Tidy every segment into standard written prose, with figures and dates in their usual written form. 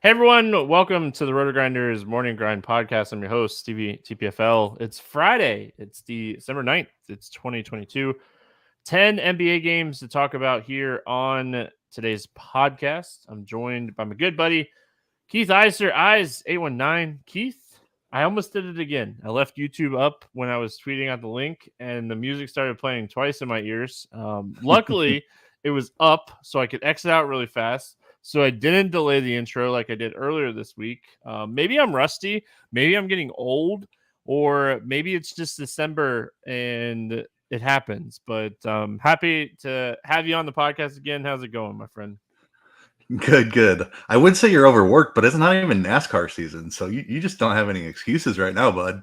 Hey everyone, welcome to the RotoGrinders Morning Grind Podcast. I'm your host, Stevietpfl. It's Friday. It's December 9th. It's 2022. 10 NBA games to talk about here on today's podcast. I'm joined by my good buddy, Keith Eiser, Eys819. Keith, I almost did it again. I left YouTube up when I was tweeting out the link, and the music started playing twice in my ears. Luckily, it was up, so I could exit out really fast. So I didn't delay the intro like I did earlier this week. Maybe I'm rusty. Maybe I'm getting old. Or maybe it's just December and it happens. But happy to have you on the podcast again. How's it going, my friend? Good. I would say you're overworked, but it's not even NASCAR season, so you just don't have any excuses right now, bud.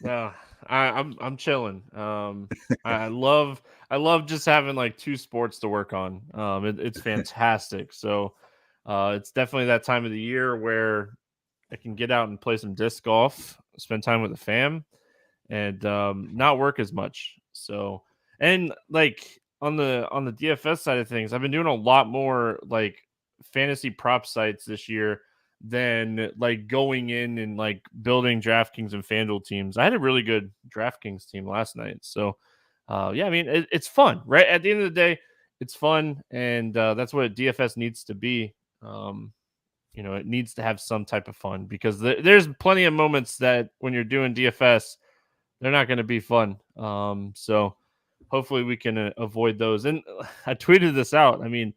Yeah, I'm chilling. I love just having like two sports to work on. It's fantastic. So it's definitely that time of the year where I can get out and play some disc golf, spend time with the fam, and not work as much. So, and like on the DFS side of things, I've been doing a lot more like fantasy prop sites this year than like going in and like building DraftKings and FanDuel teams. I had a really good DraftKings team last night. So, yeah, I mean, it's fun, right? At the end of the day, it's fun, and that's what DFS needs to be. It needs to have some type of fun because there's plenty of moments that when you're doing DFS, they're not going to be fun. So hopefully we can avoid those. And I tweeted this out. I mean,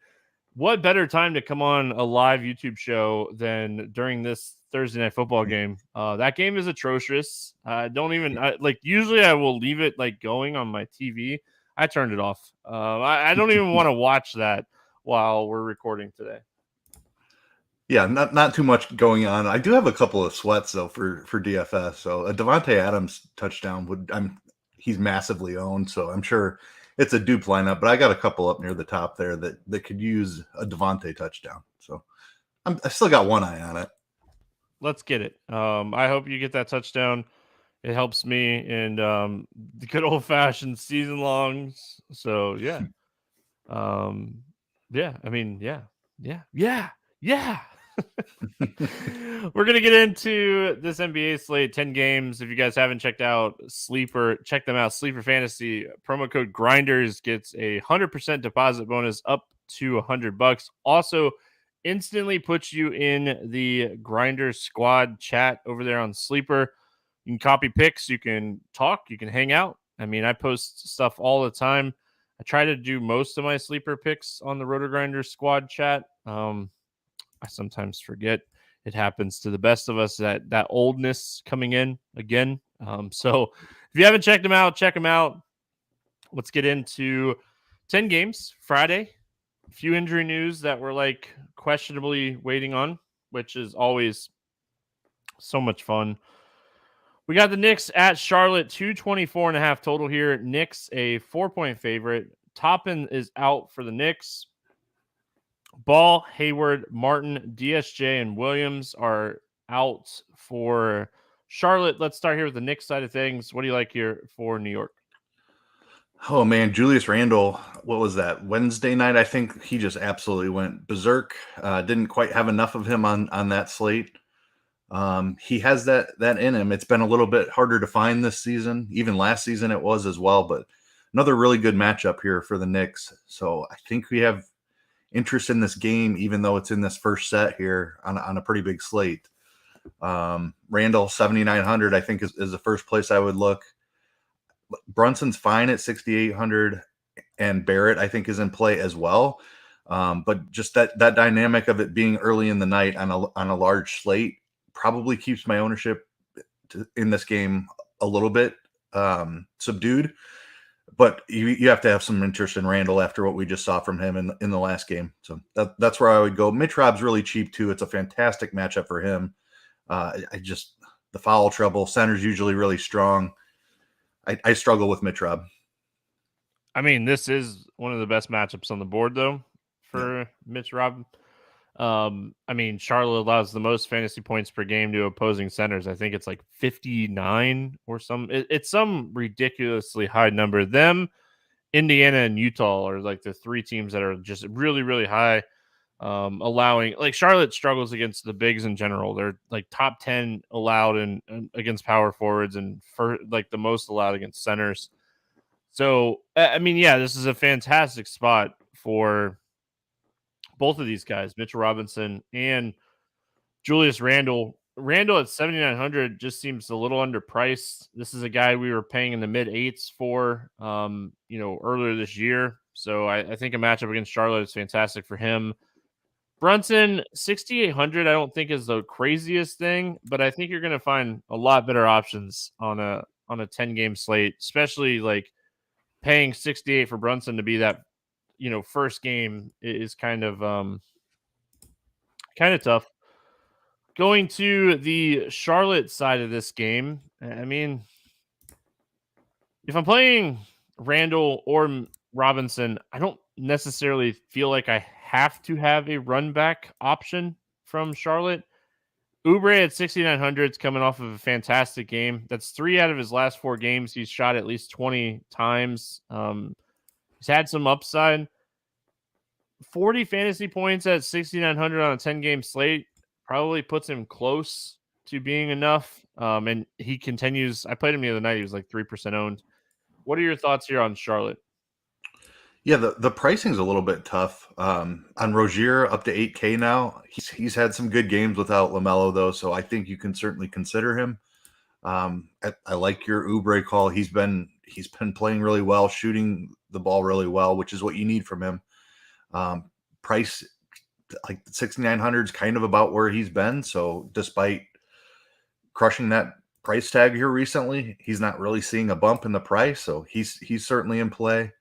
what better time to come on a live YouTube show than during this Thursday night football game? That game is atrocious. Usually I will leave it like going on my TV. I turned it off. I don't even want to watch that while we're recording today. Yeah, not too much going on. I do have a couple of sweats though for DFS. So a Devontae Adams touchdown he's massively owned, so I'm sure it's a dupe lineup. But I got a couple up near the top there that could use a Devontae touchdown. So I still got one eye on it. Let's get it. I hope you get that touchdown. It helps me in the good old fashioned season longs. So yeah. Yeah. I mean, yeah. We're going to get into this NBA slate, 10 games. If you guys haven't checked out Sleeper, check them out. Sleeper Fantasy, promo code Grinders gets a 100% deposit bonus up to $100. Also, instantly puts you in the Grinders squad chat over there on Sleeper. You can copy picks, you can talk, you can hang out. I mean, I post stuff all the time. I try to do most of my Sleeper picks on the RotoGrinders squad chat. I sometimes forget. It happens to the best of us, that oldness coming in again. So if you haven't checked them out, check them out. Let's get into 10 games Friday. A few injury news that we're like questionably waiting on, which is always so much fun. We got the Knicks at Charlotte, 224.5 total here. Knicks a 4-point favorite. Toppin is out for the Knicks. Ball, Hayward, Martin, DSJ, and Williams are out for Charlotte. Let's start here with the Knicks side of things. What do you like here for New York? Oh man, Julius Randle, what was that? Wednesday night, I think he just absolutely went berserk. Didn't quite have enough of him on that slate. He has that in him. It's been a little bit harder to find this season. Even last season it was as well, but another really good matchup here for the Knicks. So I think we have interest in this game, even though it's in this first set here on a pretty big slate. Randall 7,900, I think is the first place I would look. Brunson's fine at 6,800, and Barrett I think is in play as well. But just that dynamic of it being early in the night on a large slate probably keeps my ownership in this game a little bit subdued. But you have to have some interest in Randall after what we just saw from him in the last game. So that's where I would go. Mitch Rob's really cheap too. It's a fantastic matchup for him. The foul trouble. Center's usually really strong. I struggle with Mitch Rob. I mean, this is one of the best matchups on the board, though, for Mitch Rob. I mean, Charlotte allows the most fantasy points per game to opposing centers. I think it's like 59 or it's some ridiculously high number. Them, Indiana, and Utah are like the three teams that are just really, really high. allowing, like, Charlotte struggles against the bigs in general. They're like top 10 allowed in against power forwards and for like the most allowed against centers. So, I mean, yeah, this is a fantastic spot for both of these guys, Mitchell Robinson and Julius Randle. Randle at 7,900 just seems a little underpriced. This is a guy we were paying in the mid eights for, earlier this year. So I think a matchup against Charlotte is fantastic for him. Brunson, 6,800, I don't think is the craziest thing, but I think you're going to find a lot better options on a 10-game slate, especially like paying 68 for Brunson to be that, first game is kind of tough. Going to the Charlotte side of this game, I mean, if I'm playing Randall or Robinson, I don't necessarily feel like I have to have a run back option from Charlotte. Oubre at 6,900 is coming off of a fantastic game. That's 3 out of his last 4 games. He's shot at least 20 times. He's had some upside. 40 fantasy points at 6,900 on a 10-game slate probably puts him close to being enough. And he continues. I played him the other night. He was like 3% owned. What are your thoughts here on Charlotte? Yeah, the pricing's a little bit tough. On Rozier, up to 8K now. He's had some good games without LaMelo, though, so I think you can certainly consider him. I like your Oubre call. He's been playing really well, shooting the ball really well, which is what you need from him. Price, like 6,900 is kind of about where he's been. So despite crushing that price tag here recently, he's not really seeing a bump in the price. So he's certainly in play.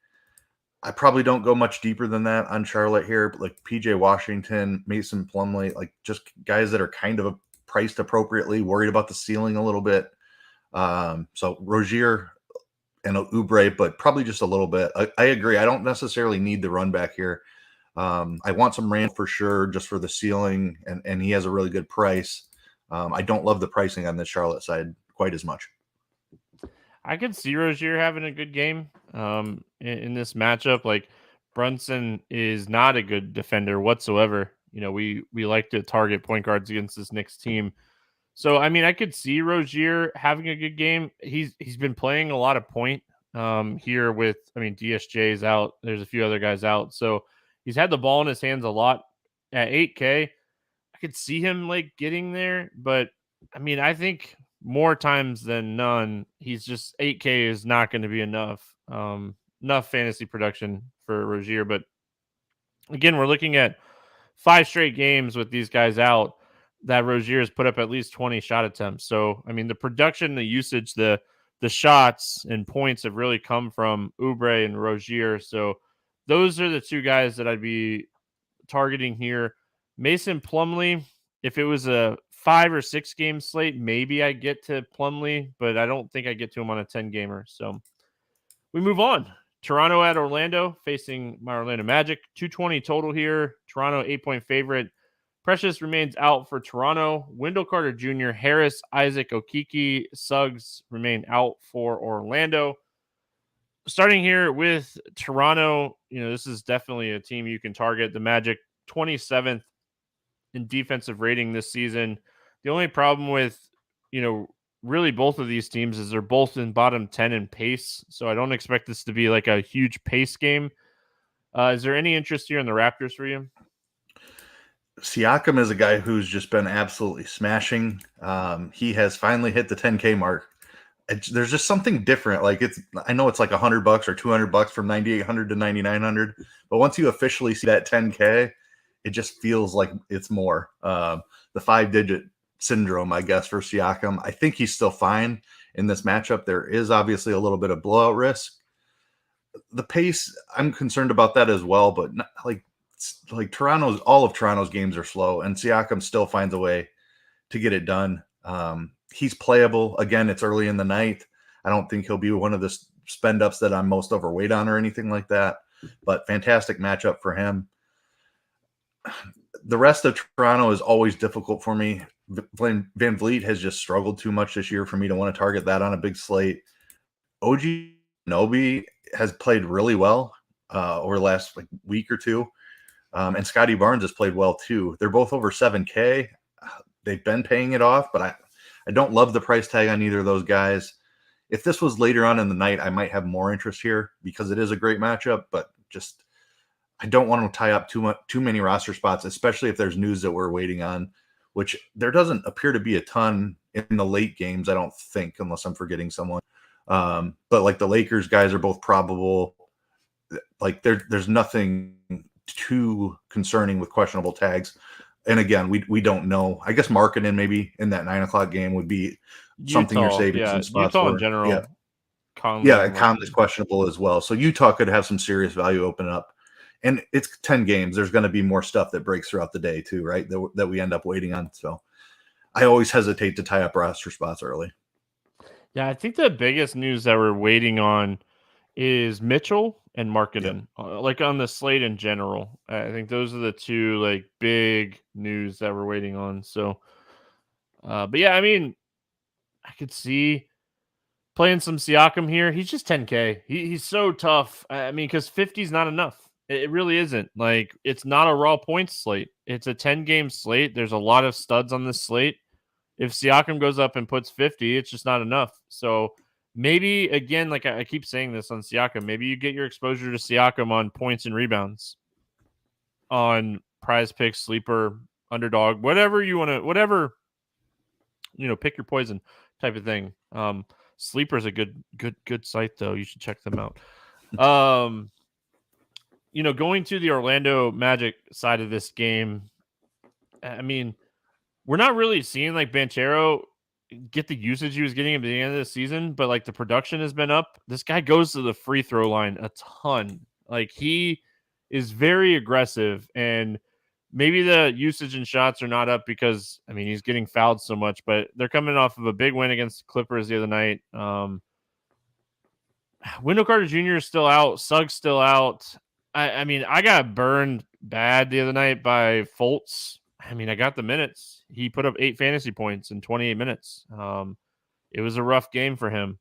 I probably don't go much deeper than that on Charlotte here, but like PJ Washington, Mason Plumlee, like just guys that are kind of priced appropriately, worried about the ceiling a little bit. So Rozier and Oubre, but probably just a little bit. I agree. I don't necessarily need the run back here. I want some Rand for sure, just for the ceiling, and he has a really good price. I don't love the pricing on the Charlotte side quite as much. I could see Rozier having a good game in this matchup. Like, Brunson is not a good defender whatsoever. We like to target point guards against this Knicks team. So, I mean, I could see Rozier having a good game. He's been playing a lot of point here with, DSJ is out. There's a few other guys out. So he's had the ball in his hands a lot at 8K. I could see him like getting there, but I think more times than none, he's just 8K is not going to be enough. Enough fantasy production for Rozier. But again, we're looking at 5 straight games with these guys out that Rozier has put up at least 20 shot attempts. So, the production, the usage, the shots and points have really come from Oubre and Rozier. So those are the 2 guys that I'd be targeting here. Mason Plumlee, if it was a 5 or 6 game slate, maybe I get to Plumlee, but I don't think I get to him on a 10 gamer. So we move on. Toronto at Orlando, facing my Orlando Magic. 220 total here. Toronto 8-point favorite. Precious remains out for Toronto. Wendell Carter Jr., Harris, Isaac Okiki, Suggs remain out for Orlando. Starting here with Toronto, this is definitely a team you can target. The Magic, 27th in defensive rating this season. The only problem with, really both of these teams is they're both in bottom 10 in pace. So I don't expect this to be like a huge pace game. Is there any interest here in the Raptors for you? Siakam is a guy who's just been absolutely smashing. He has finally hit the 10K mark. There's just something different. Like I know it's like $100 or $200 from 9,800 to 9,900, but once you officially see that 10K, it just feels like it's more. The 5-digit syndrome, I guess, for Siakam. I think he's still fine in this matchup. There is obviously a little bit of blowout risk. The pace, I'm concerned about that as well, but not, like all of Toronto's games are slow, and Siakam still finds a way to get it done. He's playable. Again, it's early in the night. I don't think he'll be one of the spend ups that I'm most overweight on or anything like that, but fantastic matchup for him. The rest of Toronto is always difficult for me. Van Vliet has just struggled too much this year for me to want to target that on a big slate. OG Nobi has played really well over the last week or two. And Scotty Barnes has played well too. They're both over 7K. They've been paying it off, but I don't love the price tag on either of those guys. If this was later on in the night, I might have more interest here because it is a great matchup, but just I don't want to tie up too many roster spots, especially if there's news that we're waiting on, which there doesn't appear to be a ton in the late games, I don't think, unless I'm forgetting someone. But like the Lakers guys are both probable. Like there's nothing too concerning with questionable tags. And again, we don't know. I guess Markkanen maybe in that 9:00 game would be something you're saving some spots Utah for. in general. Yeah, Conley Conley's questionable as well. So Utah could have some serious value open up. And it's 10 games. There's going to be more stuff that breaks throughout the day too, right? That we end up waiting on. So I always hesitate to tie up roster spots early. Yeah, I think the biggest news that we're waiting on is Mitchell and Markkanen, like on the slate in general. I think those are the two like big news that we're waiting on. So, but yeah, I mean, I could see playing some Siakam here. He's just 10K. He's so tough. I mean, because 50 is not enough. It really isn't. Like, it's not a raw points slate. It's a 10-game slate. There's a lot of studs on this slate. If Siakam goes up and puts 50, it's just not enough. So maybe, again, like I keep saying this on Siakam, maybe you get your exposure to Siakam on points and rebounds, on prize pick, sleeper, underdog, whatever you want to, whatever, pick your poison type of thing. Sleeper is a good site, though. You should check them out. Going to the Orlando Magic side of this game, I mean, we're not really seeing like Banchero get the usage he was getting at the end of the season, but like the production has been up. This guy goes to the free throw line a ton. Like he is very aggressive, and maybe the usage and shots are not up because he's getting fouled so much, but they're coming off of a big win against the Clippers the other night. Wendell Carter Jr. is still out. Suggs still out. I got burned bad the other night by Fultz. I got the minutes. He put up 8 fantasy points in 28 minutes. It was a rough game for him.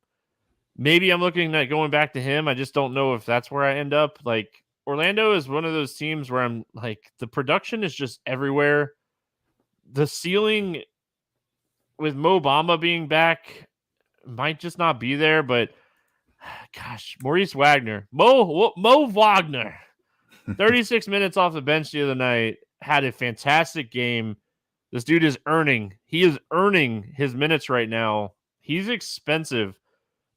Maybe I'm looking at going back to him. I just don't know if that's where I end up. Like, Orlando is one of those teams where I'm like, the production is just everywhere. The ceiling with Mo Bamba being back might just not be there, but gosh, Maurice Wagner, Mo Wagner, 36 minutes off the bench the other night, had a fantastic game. This dude is earning his minutes right now. He's expensive,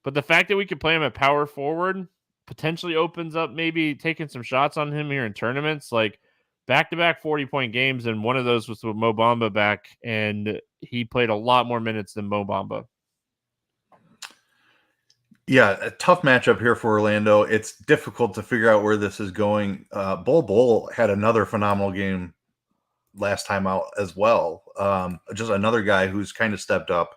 but the fact that we could play him at power forward potentially opens up maybe taking some shots on him here in tournaments, like back-to-back 40-point games, and one of those was with Mo Bamba back, and he played a lot more minutes than Mo Bamba. Yeah, a tough matchup here for Orlando. It's difficult to figure out where this is going. Bol had another phenomenal game last time out as well. Just another guy who's kind of stepped up.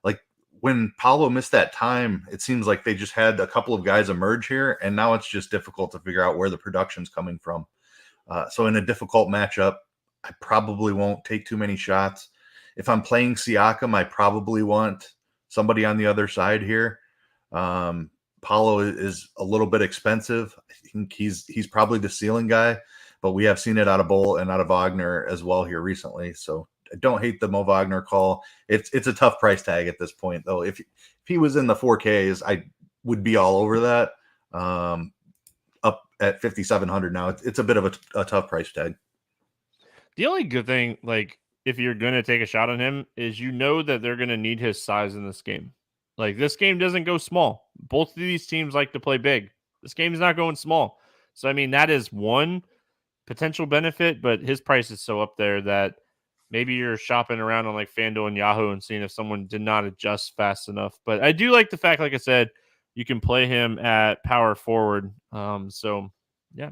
Like when Paolo missed that time, it seems like they just had a couple of guys emerge here, and now it's just difficult to figure out where the production's coming from. So in a difficult matchup, I probably won't take too many shots. If I'm playing Siakam, I probably want somebody on the other side here. Paolo is a little bit expensive. I think he's probably the ceiling guy, but we have seen it out of Bol and out of Wagner as well here recently. So I don't hate the Mo Wagner call. It's a tough price tag at this point, though. If he was in the 4Ks, I would be all over that. Up at 5,700 now, it's a bit of a tough price tag. The only good thing, like if you're going to take a shot on him, is that they're going to need his size in this game. Like, this game doesn't go small. Both of these teams like to play big. This game is not going small. So, that is one potential benefit, but his price is so up there that maybe you're shopping around on like FanDuel and Yahoo and seeing if someone did not adjust fast enough. But I do like the fact, like I said, you can play him at power forward. So, yeah.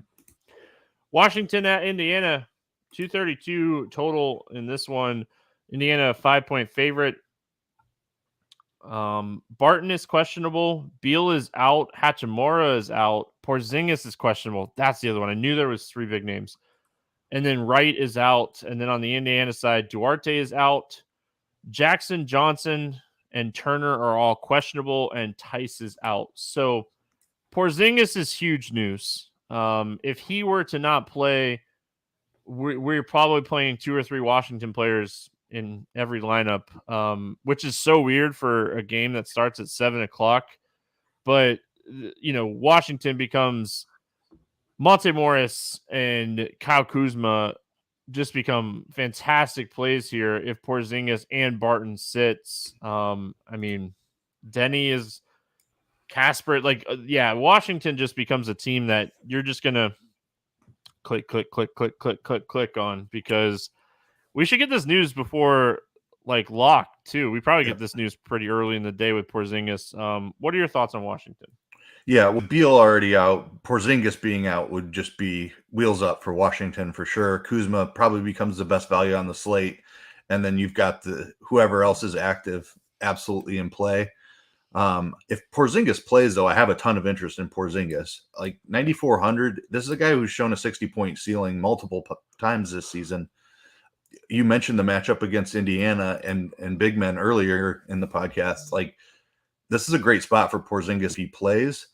Washington at Indiana, 232 total in this one. Indiana, 5-point favorite. Barton is questionable. Beal is out. Hachimura is out. Porzingis is questionable. That's the other one. I knew there was 3 big names. And then Wright is out. And then on the Indiana side, Duarte is out. Jackson, Johnson, and Turner are all questionable, and Tice is out. So Porzingis is huge news. If he were to not play, we're probably playing 2 or 3 Washington players in every lineup, which is so weird for a game that starts at 7:00. But Washington becomes Monte Morris and Kyle Kuzma just become fantastic plays here if Porzingis and Barton sits. Denny is Casper. Washington just becomes a team that you're just gonna click on, because we should get this news before lock too. We probably get this news pretty early in the day with Porzingis. What are your thoughts on Washington? Yeah, with Beal already out, Porzingis being out would just be wheels up for Washington for sure. Kuzma probably becomes the best value on the slate, and then you've got whoever else is active absolutely in play. If Porzingis plays, though, I have a ton of interest in Porzingis. 9,400. This is a guy who's shown a 60-point ceiling multiple times this season. You mentioned the matchup against Indiana and big men earlier in the podcast. This is a great spot for Porzingis if he plays.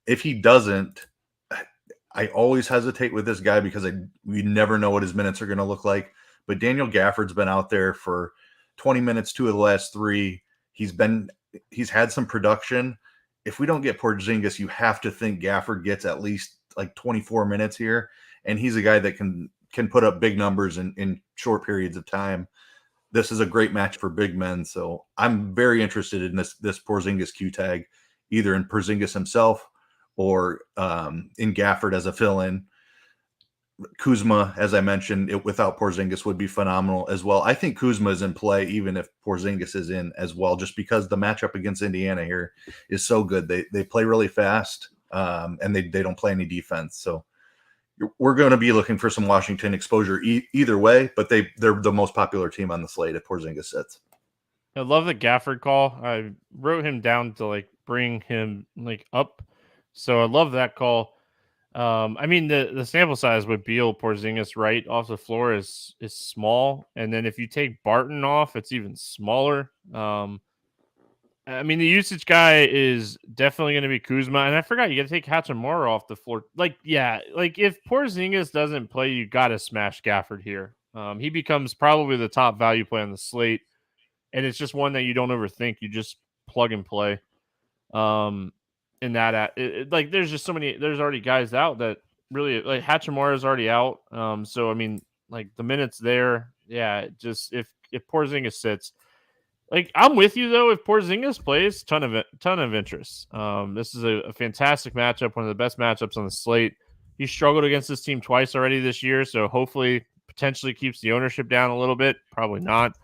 If he doesn't, I always hesitate with this guy because we never know what his minutes are going to look like. But Daniel Gafford's been out there for 20 minutes, 2 of the last 3. He's had some production. If we don't get Porzingis, you have to think Gafford gets at least 24 minutes here. And he's a guy that can put up big numbers in short periods of time. This is a great match for big men. So I'm very interested in this Porzingis Q tag, either in Porzingis himself or in Gafford as a fill-in. Kuzma, as I mentioned, without Porzingis would be phenomenal as well. I think Kuzma is in play even if Porzingis is in as well, just because the matchup against Indiana here is so good. They play really fast, and they don't play any defense. So we're going to be looking for some Washington exposure either way, but they're the most popular team on the slate if Porzingis sits. I love the Gafford call. I wrote him down to bring him up. So I love that call. The sample size with Beal, Porzingis right off the floor is small, and then if you take Barton off, it's even smaller. The usage guy is definitely going to be Kuzma, and I forgot you got to take Hachimura off the floor. If Porzingis doesn't play, you got to smash Gafford here. He becomes probably the top value play on the slate, and it's just one that you don't overthink. You just plug and play. There's just so many. There's already guys out that really Hachimura is already out. The minutes there, yeah. Just if Porzingis sits, I'm with you though. If Porzingis plays, ton of interest. This is a fantastic matchup, one of the best matchups on the slate. He struggled against this team twice already this year, so hopefully, potentially keeps the ownership down a little bit. Probably not.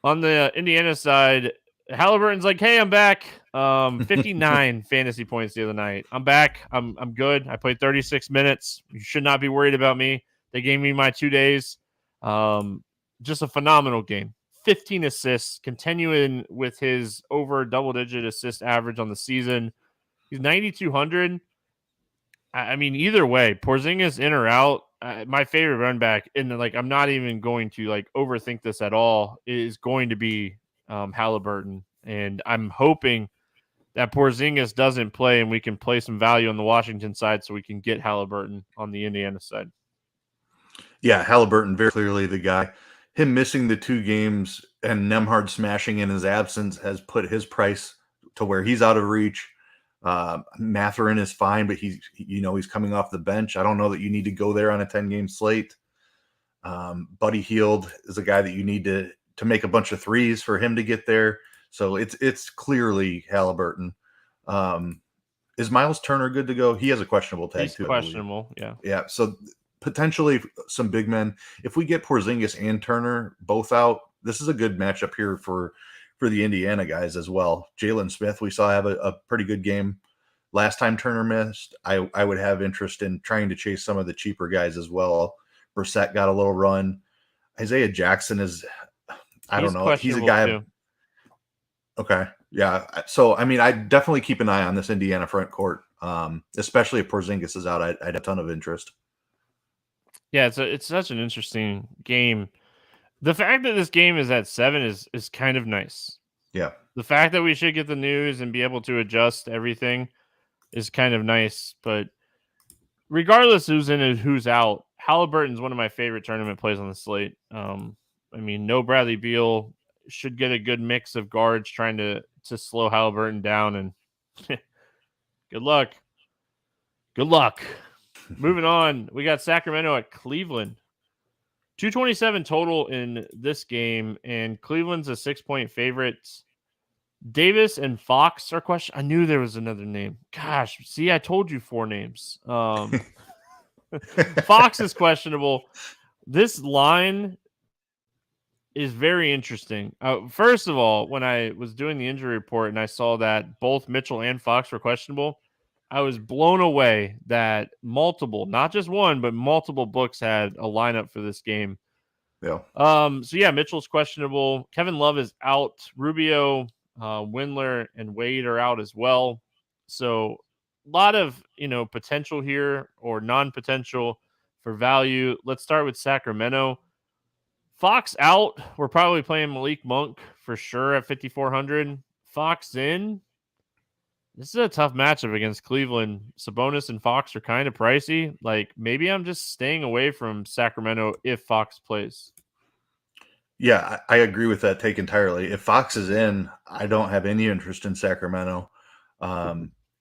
On the Indiana side, Halliburton's like, hey, I'm back. 59 fantasy points the other night. I'm back. I'm good. I played 36 minutes. You should not be worried about me. They gave me my 2 days. Just a phenomenal game. 15 assists, continuing with his over double-digit assist average on the season. He's 9,200. Either way, Porzingis in or out, my favorite run back, and I'm not even going to overthink this at all, is going to be Halliburton. And I'm hoping that Porzingis doesn't play and we can play some value on the Washington side so we can get Halliburton on the Indiana side. Yeah, Halliburton, very clearly the guy. Him missing the 2 games and Nembhard smashing in his absence has put his price to where he's out of reach. Mathurin is fine, but he's coming off the bench. I don't know that you need to go there on a 10-game slate. Buddy Hield is a guy that you need to make a bunch of threes for him to get there. So it's clearly Halliburton. Is Miles Turner good to go? He has a questionable tag too. Questionable, yeah. Yeah. So potentially some big men. If we get Porzingis and Turner both out, this is a good matchup here for the Indiana guys as well. Jalen Smith, we saw have a pretty good game last time Turner missed. I would have interest in trying to chase some of the cheaper guys as well. Brissett got a little run. Isaiah Jackson I don't know. He's a guy. Too. Okay. Yeah. So, I definitely keep an eye on this Indiana front court, especially if Porzingis is out. I'd have a ton of interest. Yeah, it's such an interesting game. The fact that this game is at 7 is kind of nice. Yeah. The fact that we should get the news and be able to adjust everything is kind of nice. But regardless who's in and who's out, Halliburton's one of my favorite tournament plays on the slate. No Bradley Beal should get a good mix of guards trying to slow Halliburton down, and good luck. Good luck. Moving on, we got Sacramento at Cleveland. 227 total in this game, and Cleveland's a 6-point favorite. Davis and Fox are question. I knew there was another name. Gosh, see, I told you 4 names. Fox is questionable. This line is very interesting. First of all, when I was doing the injury report and I saw that both Mitchell and Fox were questionable, I was blown away that multiple, not just one, but multiple books had a lineup for this game. Yeah. Mitchell's questionable. Kevin Love is out. Rubio, Windler, and Wade are out as well. So a lot of, potential here or non-potential for value. Let's start with Sacramento. Fox out. We're probably playing Malik Monk for sure at 5,400. Fox in. This is a tough matchup against Cleveland. Sabonis and Fox are kind of pricey. Like, maybe I'm just staying away from Sacramento if Fox plays. Yeah, I agree with that take entirely. If Fox is in, I don't have any interest in Sacramento.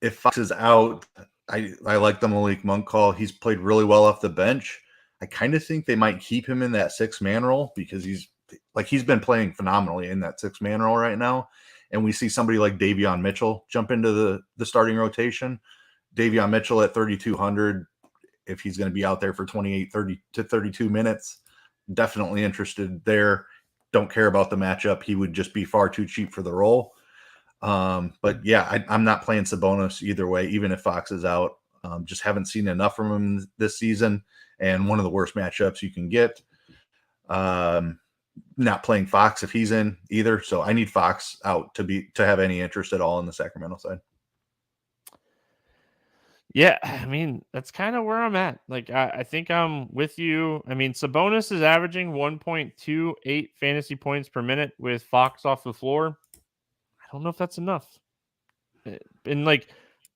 If Fox is out, I like the Malik Monk call. He's played really well off the bench. I kind of think they might keep him in that 6-man role because he's been playing phenomenally in that 6-man role right now. And we see somebody like Davion Mitchell jump into the starting rotation. Davion Mitchell at 3,200, if he's going to be out there for 30 to 32 minutes, definitely interested there. Don't care about the matchup. He would just be far too cheap for the role. But yeah, I'm not playing Sabonis either way, even if Fox is out. Just haven't seen enough from him this season, and one of the worst matchups you can get. Not playing Fox if he's in either. So I need Fox out to have any interest at all in the Sacramento side. Yeah, that's kind of where I'm at. Like, I think I'm with you. Sabonis is averaging 1.28 fantasy points per minute with Fox off the floor. I don't know if that's enough. And like,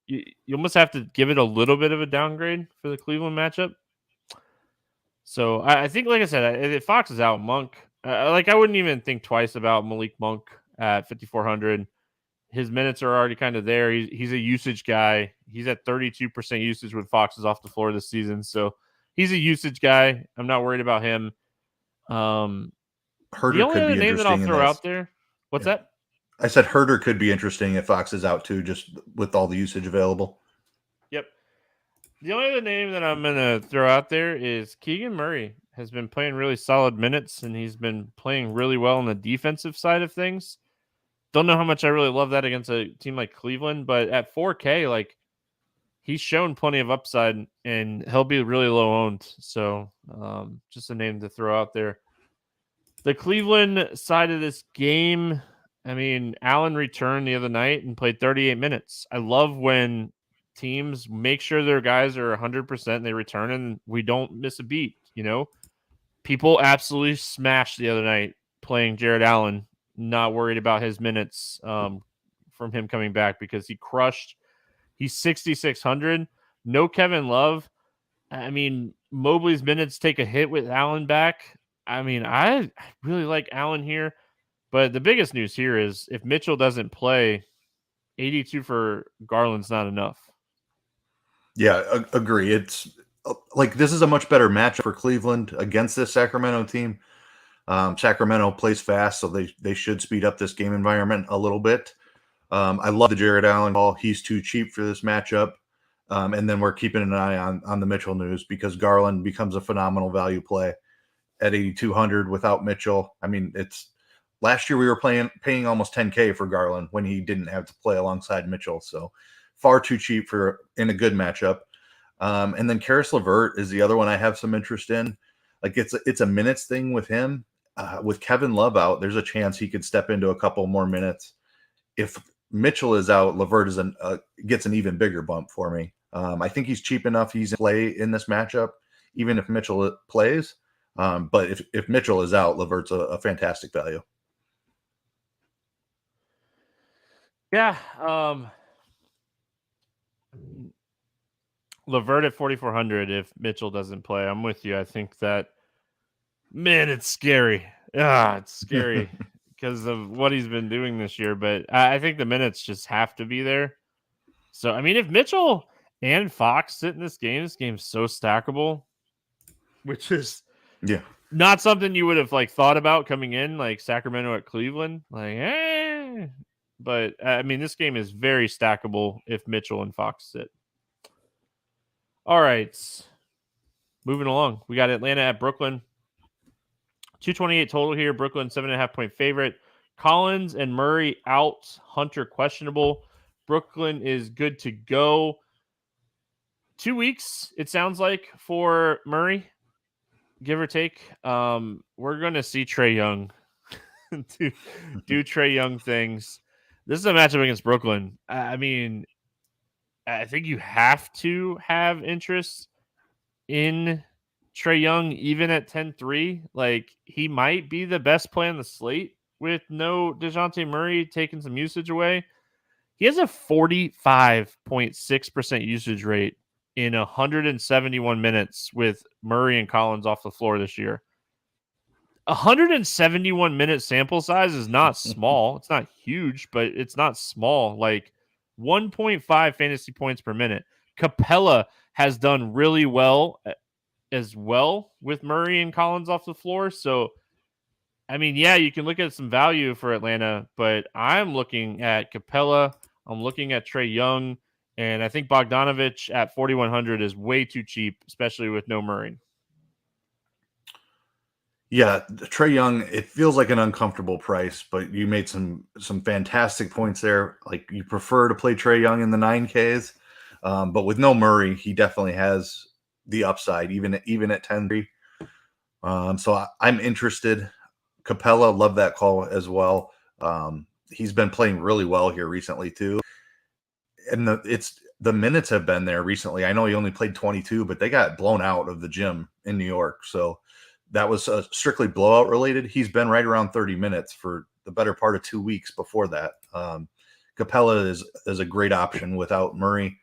you almost have to give it a little bit of a downgrade for the Cleveland matchup. So I think, like I said, if Fox is out, Monk, I wouldn't even think twice about Malik Monk at 5,400. His minutes are already kind of there. He's a usage guy. He's at 32% usage when Fox is off the floor this season. So he's a usage guy. I'm not worried about him. The only other name that I'll throw out there. What's that? I said Herter could be interesting if Fox is out too, just with all the usage available. Yep. The only other name that I'm going to throw out there is Keegan Murray. Has been playing really solid minutes, and he's been playing really well on the defensive side of things. Don't know how much I really love that against a team like Cleveland, but at 4K, like, he's shown plenty of upside, and he'll be really low owned. So just a name to throw out there. The Cleveland side of this game, Allen returned the other night and played 38 minutes. I love when teams make sure their guys are 100% and they return and we don't miss a beat, People absolutely smashed the other night playing Jared Allen, not worried about his minutes from him coming back because he crushed. He's 6,600. No Kevin Love. Mobley's minutes take a hit with Allen back. I really like Allen here. But the biggest news here is if Mitchell doesn't play, 82 for Garland's not enough. Yeah, agree. It's like this is a much better match for Cleveland against this Sacramento team. Sacramento plays fast, so they should speed up this game environment a little bit. I love the Jared Allen ball. He's too cheap for this matchup. And then we're keeping an eye on the Mitchell news because Garland becomes a phenomenal value play at 8,200 without Mitchell. It's last year we were paying almost 10K for Garland when he didn't have to play alongside Mitchell. So far too cheap in a good matchup. And then Karis LeVert is the other one I have some interest in. Like it's a minutes thing with him. With Kevin Love out, there's a chance he could step into a couple more minutes. If Mitchell is out, LeVert gets an even bigger bump for me. I think he's cheap enough. He's in play in this matchup, even if Mitchell plays. But if Mitchell is out, LeVert's a fantastic value. Yeah. LeVert at 4,400 if Mitchell doesn't play. I'm with you. I think that, man, it's scary. It's scary because of what he's been doing this year. But I think the minutes just have to be there. So, I mean, if Mitchell and Fox sit in this game's so stackable, which is not something you would have like thought about coming in, like Sacramento at Cleveland. Like, but I mean, this game is very stackable if Mitchell and Fox sit. All right. Moving along. We got Atlanta at Brooklyn. 228 total here. Brooklyn, 7.5-point favorite. Collins and Murray out. Hunter questionable. Brooklyn is good to go. 2 weeks, it sounds like, for Murray, give or take. We're going to see Trae Young do Trae Young things. This is a matchup against Brooklyn. I mean, I think you have to have interest in Trae Young, even at 10-3. Like, he might be the best play on the slate with no DeJounte Murray taking some usage away. He has a 45.6% usage rate in 171 minutes with Murray and Collins off the floor this year. 171-minute sample size is not small. It's not huge, but it's not small. Like 1.5 fantasy points per minute. Capella has done really well as well with Murray and Collins off the floor. So, I mean, yeah, you can look at some value for Atlanta, but I'm looking at Capella. I'm looking at Trae Young, and I think Bogdanovich at 4,100 is way too cheap, especially with no Murray. Yeah, Trae Young, it feels like an uncomfortable price, but you made some fantastic points there. Like, you prefer to play Trae Young in the 9Ks, but with no Murray, he definitely has the upside, even at 10-3. So I'm interested. Capella, love that call as well. He's been playing really well here recently too, and the minutes have been there recently. I know he only played 22, but they got blown out of the gym in New York, so that was strictly blowout related. He's been right around 30 minutes for the better part of 2 weeks before that. Capella is a great option without Murray.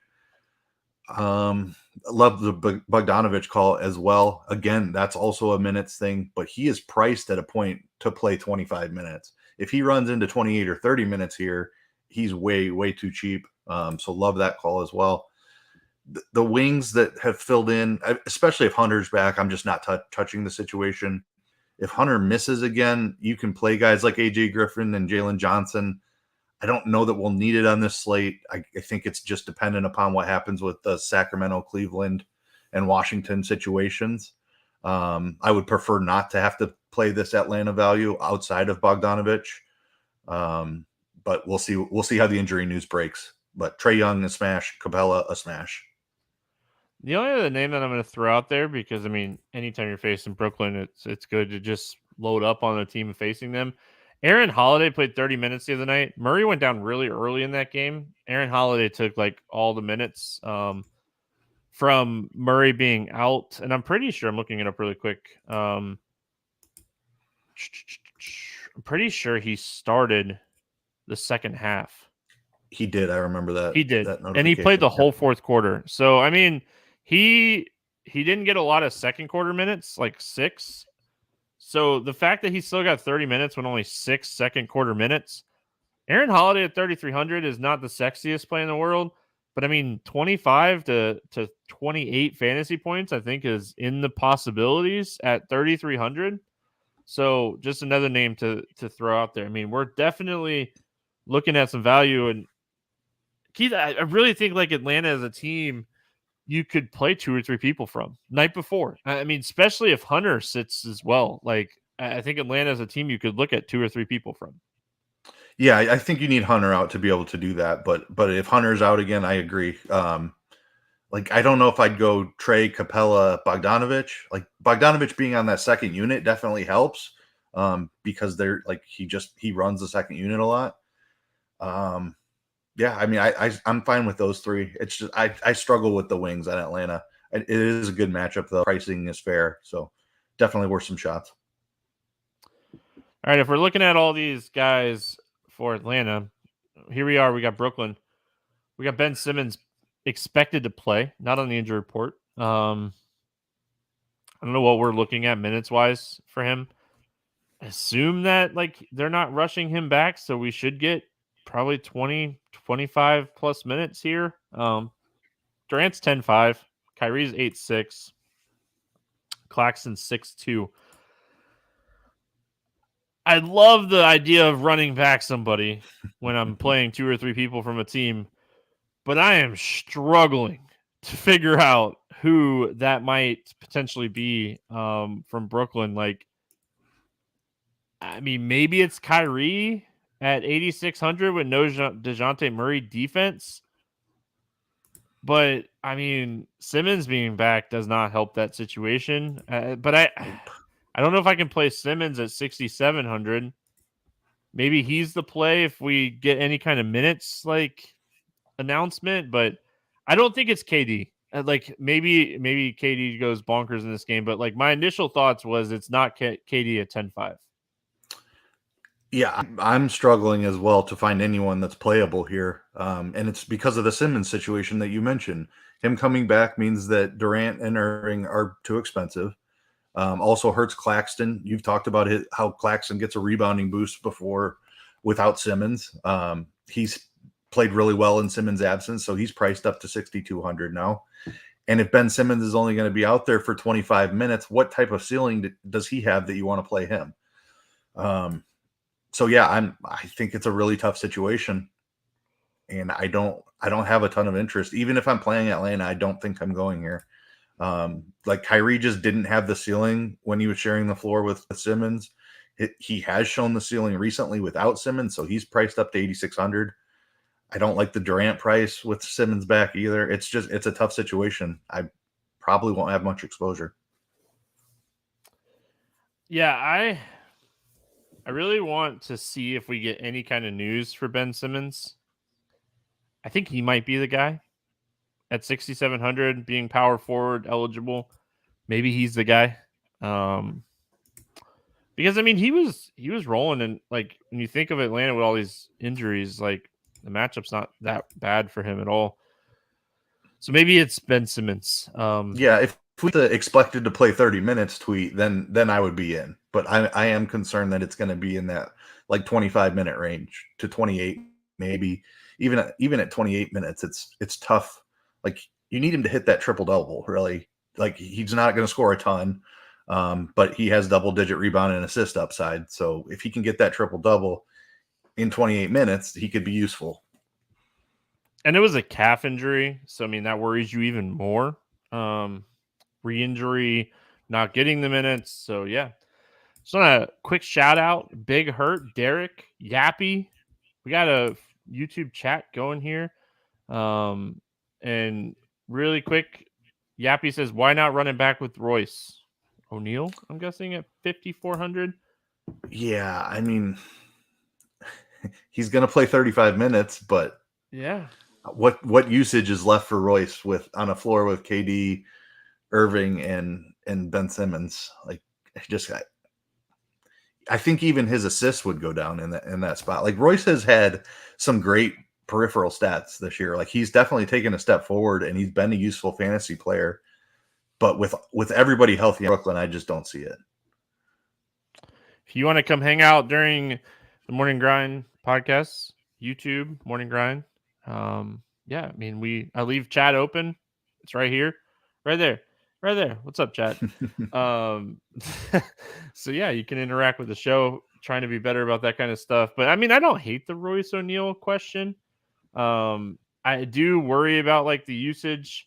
Love the Bogdanovich call as well. Again, that's also a minutes thing, but he is priced at a point to play 25 minutes. If he runs into 28 or 30 minutes here, he's way, way too cheap. So love that call as well. The wings that have filled in, especially if Hunter's back, I'm just not touching the situation. If Hunter misses again, you can play guys like AJ Griffin and Jalen Johnson. I don't know that we'll need it on this slate. I think it's just dependent upon what happens with the Sacramento, Cleveland, and Washington situations. I would prefer not to have to play this Atlanta value outside of Bogdanovich. But we'll see. We'll see how the injury news breaks. But Trae Young, a smash. Capella, a smash. The only other name that I'm going to throw out there, because, I mean, anytime you're facing Brooklyn, it's good to just load up on the team facing them. Aaron Holiday played 30 minutes the other night. Murray went down really early in that game. Aaron Holiday took like all the minutes from Murray being out. And I'm pretty sure, I'm looking it up really quick. I'm pretty sure he started the second half. He did. I remember that. He did. And he played the whole fourth quarter. So, I mean, he didn't get a lot of second quarter minutes, like 6. So the fact that he still got 30 minutes when only 6 second quarter minutes, Aaron Holiday at 3,300 is not the sexiest play in the world, but I mean, 25 to 28 fantasy points, I think, is in the possibilities at 3,300. So just another name to throw out there. I mean, we're definitely looking at some value. And Keith, I really think like Atlanta as a team, you could play 2 or 3 people from night before. I mean, especially if Hunter sits as well. Like, I think Atlanta as a team, you could look at 2 or 3 people from. Yeah, I think you need Hunter out to be able to do that. But if Hunter's out again, I agree. Like, I don't know if I'd go Trae, Capella, Bogdanovich. Like, Bogdanovich being on that second unit definitely helps because they're like he runs the second unit a lot. Yeah, I mean, I'm fine with those 3. It's just I struggle with the wings at Atlanta. It is a good matchup though. Pricing is fair, so definitely worth some shots. All right, if we're looking at all these guys for Atlanta, here we are. We got Brooklyn. We got Ben Simmons expected to play, not on the injury report. I don't know what we're looking at minutes wise for him. Assume that like they're not rushing him back, so we should get probably 20, 25 plus minutes here. Durant's 10-5, Kyrie's 8-6, Claxton's 6-2. I love the idea of running back somebody when I'm playing 2 or 3 people from a team, but I am struggling to figure out who that might potentially be from Brooklyn. Like, I mean, maybe it's Kyrie at 8,600 with no DeJounte Murray defense. But, I mean, Simmons being back does not help that situation. But I don't know if I can play Simmons at 6,700. Maybe he's the play if we get any kind of minutes like announcement, but I don't think it's KD. Like maybe KD goes bonkers in this game, but like my initial thoughts was it's not KD at 10-5. Yeah, I'm struggling as well to find anyone that's playable here. And it's because of the Simmons situation that you mentioned. Him coming back means that Durant and Irving are too expensive. Also hurts Claxton. You've talked about how Claxton gets a rebounding boost before without Simmons. He's played really well in Simmons' absence, so he's priced up to 6,200 now. And if Ben Simmons is only going to be out there for 25 minutes, what type of ceiling does he have that you want to play him? So yeah, I think it's a really tough situation, and I don't have a ton of interest. Even if I'm playing Atlanta, I don't think I'm going here. Like Kyrie just didn't have the ceiling when he was sharing the floor with Simmons. He has shown the ceiling recently without Simmons, so he's priced up to 8,600. I don't like the Durant price with Simmons back either. It's a tough situation. I probably won't have much exposure. Yeah, I really want to see if we get any kind of news for Ben Simmons. I think he might be the guy at 6,700 being power forward eligible. Maybe he's the guy. Because I mean he was rolling, and like when you think of Atlanta with all these injuries, like the matchup's not that bad for him at all. So maybe it's Ben Simmons. Yeah, if we expected to play 30 minutes tweet, then I would be in. But I am concerned that it's going to be in that like 25-minute range to 28, maybe even at 28 minutes. It's tough. Like you need him to hit that triple double. Really, like he's not going to score a ton, but he has double-digit rebound and assist upside. So if he can get that triple double in 28 minutes, he could be useful. And it was a calf injury, so I mean that worries you even more. Re-injury, not getting the minutes. So yeah. Just want a quick shout out, Big Hurt, Derek, Yappy. We got a YouTube chat going here. And really quick, Yappy says, why not run it back with Royce O'Neal? I'm guessing at 5,400. Yeah, I mean, he's going to play 35 minutes, but yeah, what usage is left for Royce on a floor with KD, Irving, and Ben Simmons? Like, I think even his assists would go down in that spot. Like Royce has had some great peripheral stats this year. Like he's definitely taken a step forward, and he's been a useful fantasy player. But with everybody healthy in Brooklyn, I just don't see it. If you want to come hang out during the Morning Grind podcast, YouTube Morning Grind. Yeah, I mean I leave chat open. It's right here, right there. What's up, chat? So yeah, you can interact with the show, trying to be better about that kind of stuff. But I mean, I don't hate the Royce O'Neal question. I do worry about like the usage.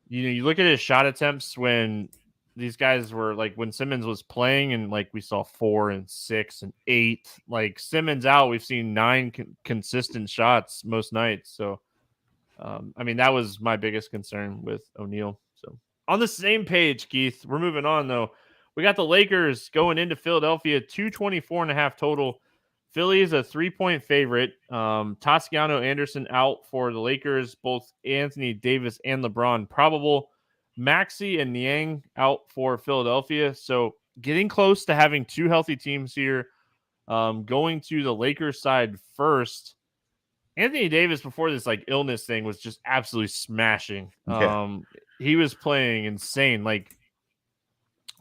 You know, you look at his shot attempts when these guys were like when Simmons was playing, and like we saw 4 and 6 and 8. Like Simmons out, we've seen 9 consistent shots most nights. So, I mean, that was my biggest concern with O'Neal. So on the same page, Keith, we're moving on though. We got the Lakers going into Philadelphia, 224.5 total. Philly is a 3-point favorite. Toscano Anderson out for the Lakers. Both Anthony Davis and LeBron probable. Maxey and Niang out for Philadelphia. So getting close to having 2 healthy teams here. Going to the Lakers side first. Anthony Davis before this like illness thing was just absolutely smashing. Yeah. He was playing insane. Like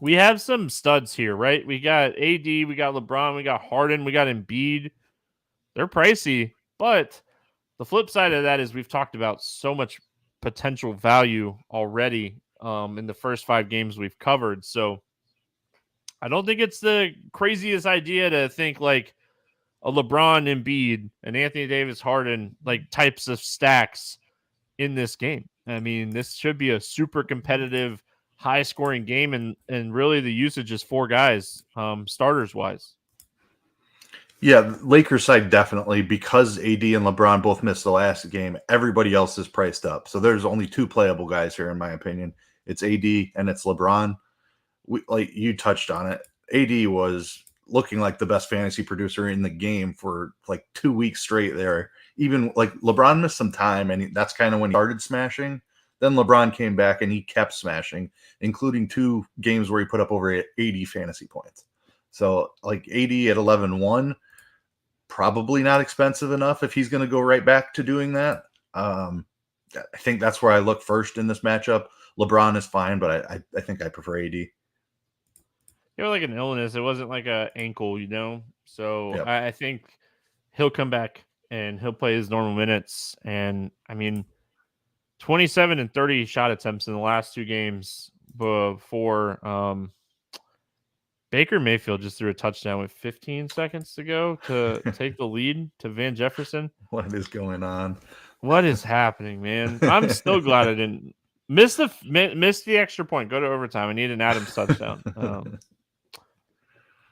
we have some studs here, right? We got AD, we got LeBron, we got Harden, we got Embiid. They're pricey, but the flip side of that is we've talked about so much potential value already in the first 5 games we've covered. So I don't think it's the craziest idea to think like a LeBron, Embiid, and Anthony Davis, Harden, like types of stacks in this game. I mean, this should be a super competitive, high scoring game, and really the usage is 4 guys, starters wise. Yeah, Lakers side definitely, because AD and LeBron both missed the last game. Everybody else is priced up, so there's only 2 playable guys here, in my opinion. It's AD and it's LeBron. Like you touched on it, AD was looking like the best fantasy producer in the game for like 2 weeks straight there. Even like LeBron missed some time, and that's kind of when he started smashing. Then LeBron came back and he kept smashing, including 2 games where he put up over 80 fantasy points. So like AD at 11-1, probably not expensive enough if he's going to go right back to doing that. I think that's where I look first in this matchup. LeBron is fine, but I think I prefer AD. It was like an illness. It wasn't like a ankle, you know? So Yep. I think he'll come back and he'll play his normal minutes. And I mean, 27 and 30 shot attempts in the last 2 games before Baker Mayfield just threw a touchdown with 15 seconds to go to take the lead to Van Jefferson. What is going on? What is happening, man? I'm so glad I didn't miss the extra point. Go to overtime. I need an Adams touchdown.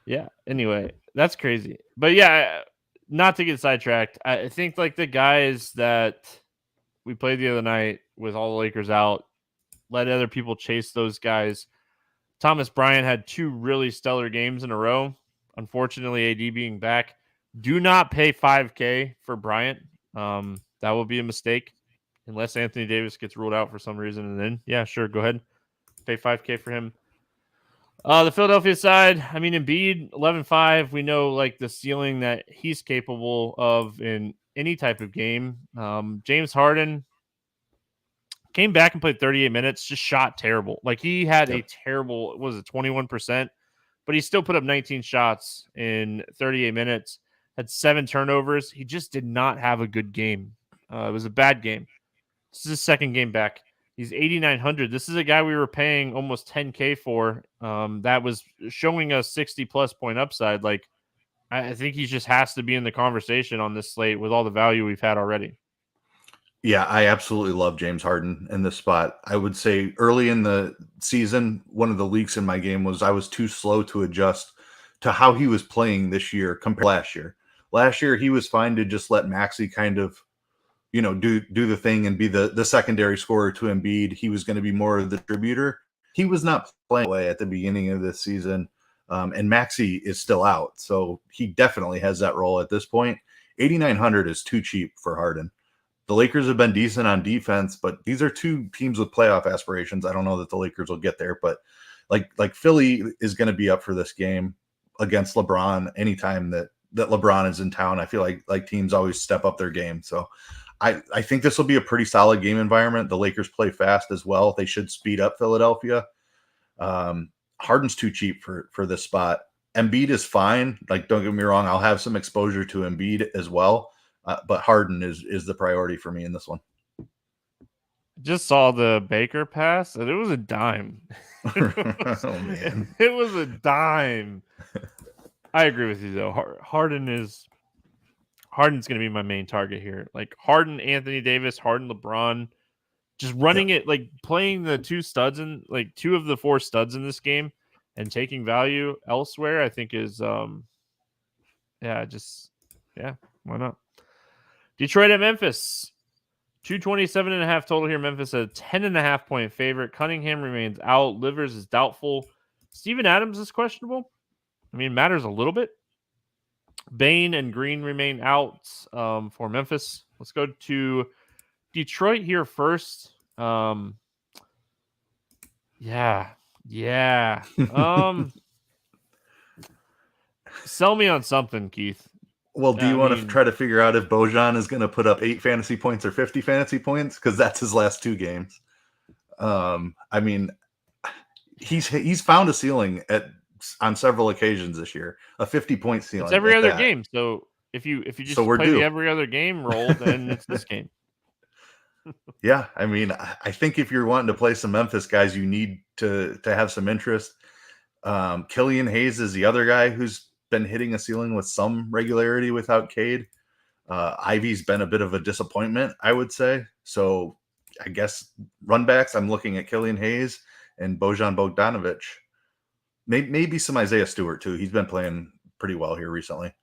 Yeah. Anyway, that's crazy. But yeah, not to get sidetracked. I think like the guys that we played the other night with all the Lakers out, let other people chase those guys. Thomas Bryant had 2 really stellar games in a row. Unfortunately, AD being back. Do not pay $5K for Bryant. That will be a mistake unless Anthony Davis gets ruled out for some reason. And then, yeah, sure, go ahead. Pay $5K for him. The Philadelphia side, I mean, Embiid, 11-5. We know like the ceiling that he's capable of in any type of game. James Harden came back and played 38 minutes, just shot terrible. Like he had a terrible, was it 21%? But he still put up 19 shots in 38 minutes, had 7 turnovers. He just did not have a good game. It was a bad game. This is his second game back. He's 8,900. This is a guy we were paying almost 10K for. That was showing us 60+ point upside. Like, I think he just has to be in the conversation on this slate with all the value we've had already. Yeah, I absolutely love James Harden in this spot. I would say early in the season, one of the leaks in my game was I was too slow to adjust to how he was playing this year compared to last year. Last year, he was fine to just let Maxey kind of, do the thing and be the secondary scorer to Embiid. He was going to be more of the distributor. He was not playing away at the beginning of this season, and Maxey is still out. So he definitely has that role at this point. 8,900 is too cheap for Harden. The Lakers have been decent on defense, but these are 2 teams with playoff aspirations. I don't know that the Lakers will get there, but like Philly is going to be up for this game against LeBron anytime that LeBron is in town. I feel like teams always step up their game. So I think this will be a pretty solid game environment. The Lakers play fast as well. They should speed up Philadelphia. Harden's too cheap for this spot. Embiid is fine. Like, don't get me wrong, I'll have some exposure to Embiid as well. But Harden is the priority for me in this one. Just saw the Baker pass, and it was a dime. Oh, man. It was a dime. I agree with you, though. Harden's going to be my main target here. Like, Harden, Anthony Davis, Harden, LeBron. Just running it, like, playing the 2 studs in, like, 2 of the 4 studs in this game and taking value elsewhere, I think is, why not? Detroit at Memphis. 227.5 total here. Memphis a 10.5 point favorite. Cunningham remains out. Livers is doubtful. Steven Adams is questionable. I mean, matters a little bit. Bain and Green remain out for Memphis. Let's go to Detroit here first. Yeah. Sell me on something, Keith. Well, do you I want to mean, try to figure out if Bojan is going to put up 8 fantasy points or 50 fantasy points? Because that's his last 2 games. I mean, he's found a ceiling on several occasions this year, a 50-point it's ceiling every at other that. game. So if you So just we're play the due. every other game role, then it's this game. Yeah, I mean, I think if you're wanting to play some Memphis guys, you need to have some interest. Killian Hayes is the other guy who's been hitting a ceiling with some regularity without Cade. Ivy's been a bit of a disappointment, I would say. So I guess runbacks, I'm looking at Killian Hayes and Bojan Bogdanovic. Maybe some Isaiah Stewart too. He's been playing pretty well here recently.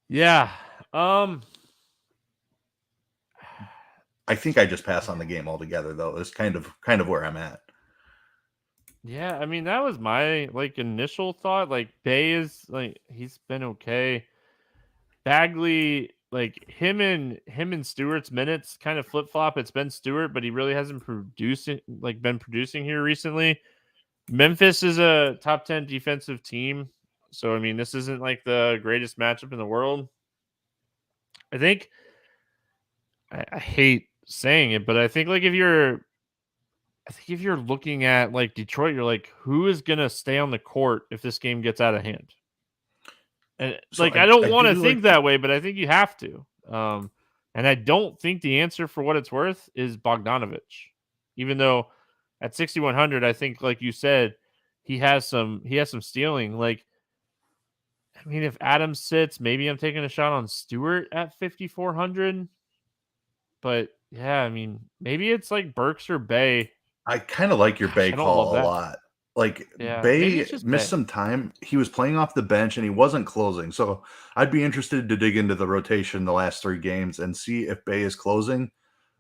Yeah. I think I just pass on the game altogether, though. It's kind of where I'm at. Yeah, I mean that was my initial thought. Like Bay is he's been okay. Bagley, him and Stewart's minutes kind of flip flop. It's been Stewart, but he really hasn't been producing here recently. Memphis is a top 10 defensive team, so I mean this isn't like the greatest matchup in the world. I think I hate saying it, but I think if you're looking at like Detroit, you're like, who is gonna stay on the court if this game gets out of hand? And So I don't I want do to think like that way, but I think you have to. And I don't think the answer for what it's worth is Bogdanovich, even though at 6,100, I think, like you said, he has some stealing. Like, I mean, if Adams sits, maybe I'm taking a shot on Stewart at 5,400. But yeah, I mean, maybe it's like Burks or Bay. I kind of like your Gosh, Bay I don't love call a that. lot. Like Yeah, maybe Bay it's just missed Bay. some time. He was playing off the bench and he wasn't closing. So I'd be interested to dig into the rotation the last 3 games and see if Bay is closing.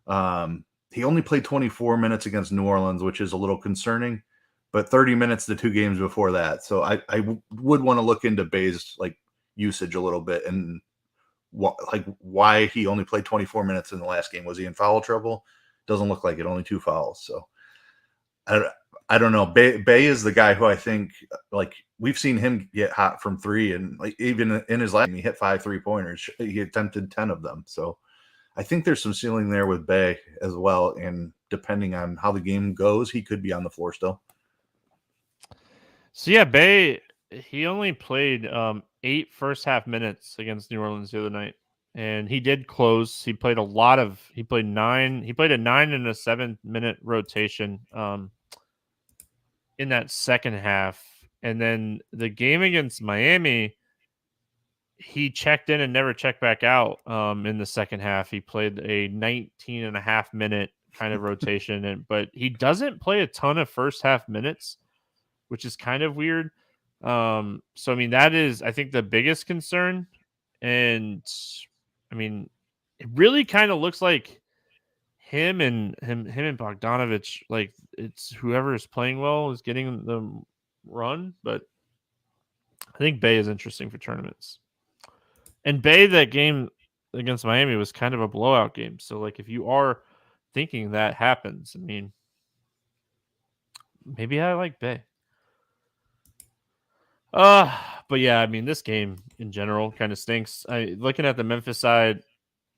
He only played 24 minutes against New Orleans, which is a little concerning, but 30 minutes the 2 games before that. So I would want to look into Bay's usage a little bit and why he only played 24 minutes in the last game. Was he in foul trouble? Doesn't look like it. Only 2 fouls. So I don't know. Bay is the guy who I think we've seen him get hot from 3, and even in his last game, he hit 5 3-pointers. He attempted 10 of them. So I think there's some ceiling there with Bay as well. And depending on how the game goes, he could be on the floor still. So yeah, Bay, he only played 8 first half minutes against New Orleans the other night, and he did close. He played he played 9. He played a 9 and a 7-minute rotation in that second half, and then the game against Miami, he checked in and never checked back out. In the second half, he played a 19 and a half minute kind of rotation, but he doesn't play a ton of first half minutes, which is kind of weird. So I mean, that is, I think, the biggest concern. And I mean, it really kind of looks like him and Bogdanovich, like it's whoever is playing well is getting the run. But I think Bay is interesting for tournaments. And Bay, that game against Miami was kind of a blowout game. So like if you are thinking that happens, I mean, maybe I like Bay. But yeah, I mean, this game in general kind of stinks. Looking at the Memphis side,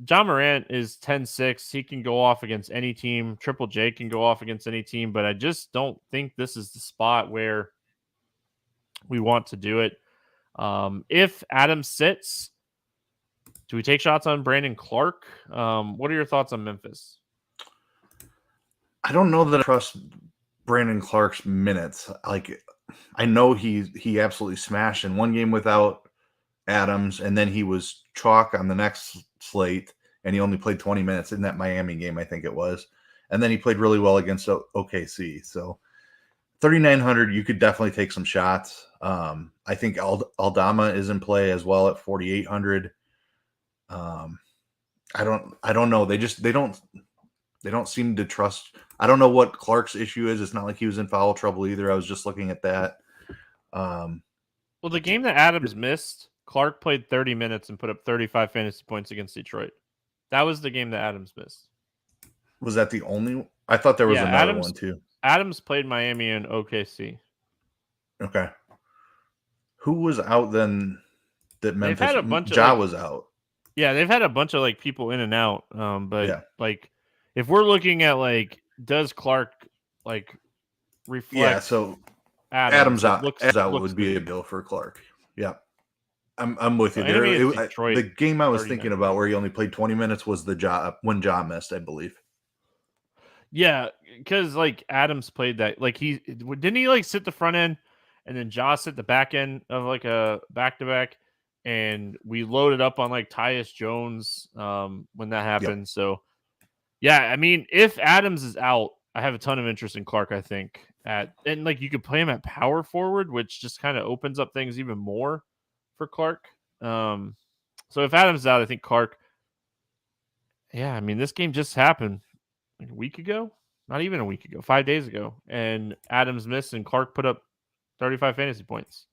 John Morant is 10-6. He can go off against any team. Triple J can go off against any team, but I just don't think this is the spot where we want to do it. If Adams sits, do we take shots on Brandon Clark? What are your thoughts on Memphis? I don't know that I trust Brandon Clark's minutes. I know he absolutely smashed in one game without Adams, and then he was chalk on the next slate, and he only played 20 minutes in that Miami game, I think it was. And then he played really well against OKC. So 3,900, you could definitely take some shots. I think Aldama is in play as well at 4,800. I don't know. They don't seem to trust. I don't know what Clark's issue is. It's not like he was in foul trouble either. I was just looking at that. Well, the game that Adams missed, Clark played 30 minutes and put up 35 fantasy points against Detroit. That was the game that Adams missed. Was that the only? I thought there was another one too. Adams played Miami and OKC. Okay. Who was out then that They've Memphis? had a bunch of Ja like, was out. yeah, they've had a bunch of like people in and out. But Yeah. like, if we're looking at like, does Clark like Yeah. reflect So Adams? Adams It out. looks Adams out looks would to be a be. bill for Clark. Yeah. I'm with So you and I there. mean it's Detroit, The game I was 39 thinking about points. where he only played 20 minutes was the Ja when Ja missed, I believe. Yeah, because like Adams played that like didn't he like sit the front end and then Josh sit the back end of like a back to back, and we loaded up on like Tyus Jones when that Yep. happened. So yeah, I mean if Adams is out, I have a ton of interest in Clark. I think and like you could play him at power forward, which just kind of opens up things even more for Clark. So if Adams is out, I think Clark. Yeah, I mean this game just happened like a week ago, not even a week ago, 5 days ago, and Adams missed and Clark put up 35 fantasy points,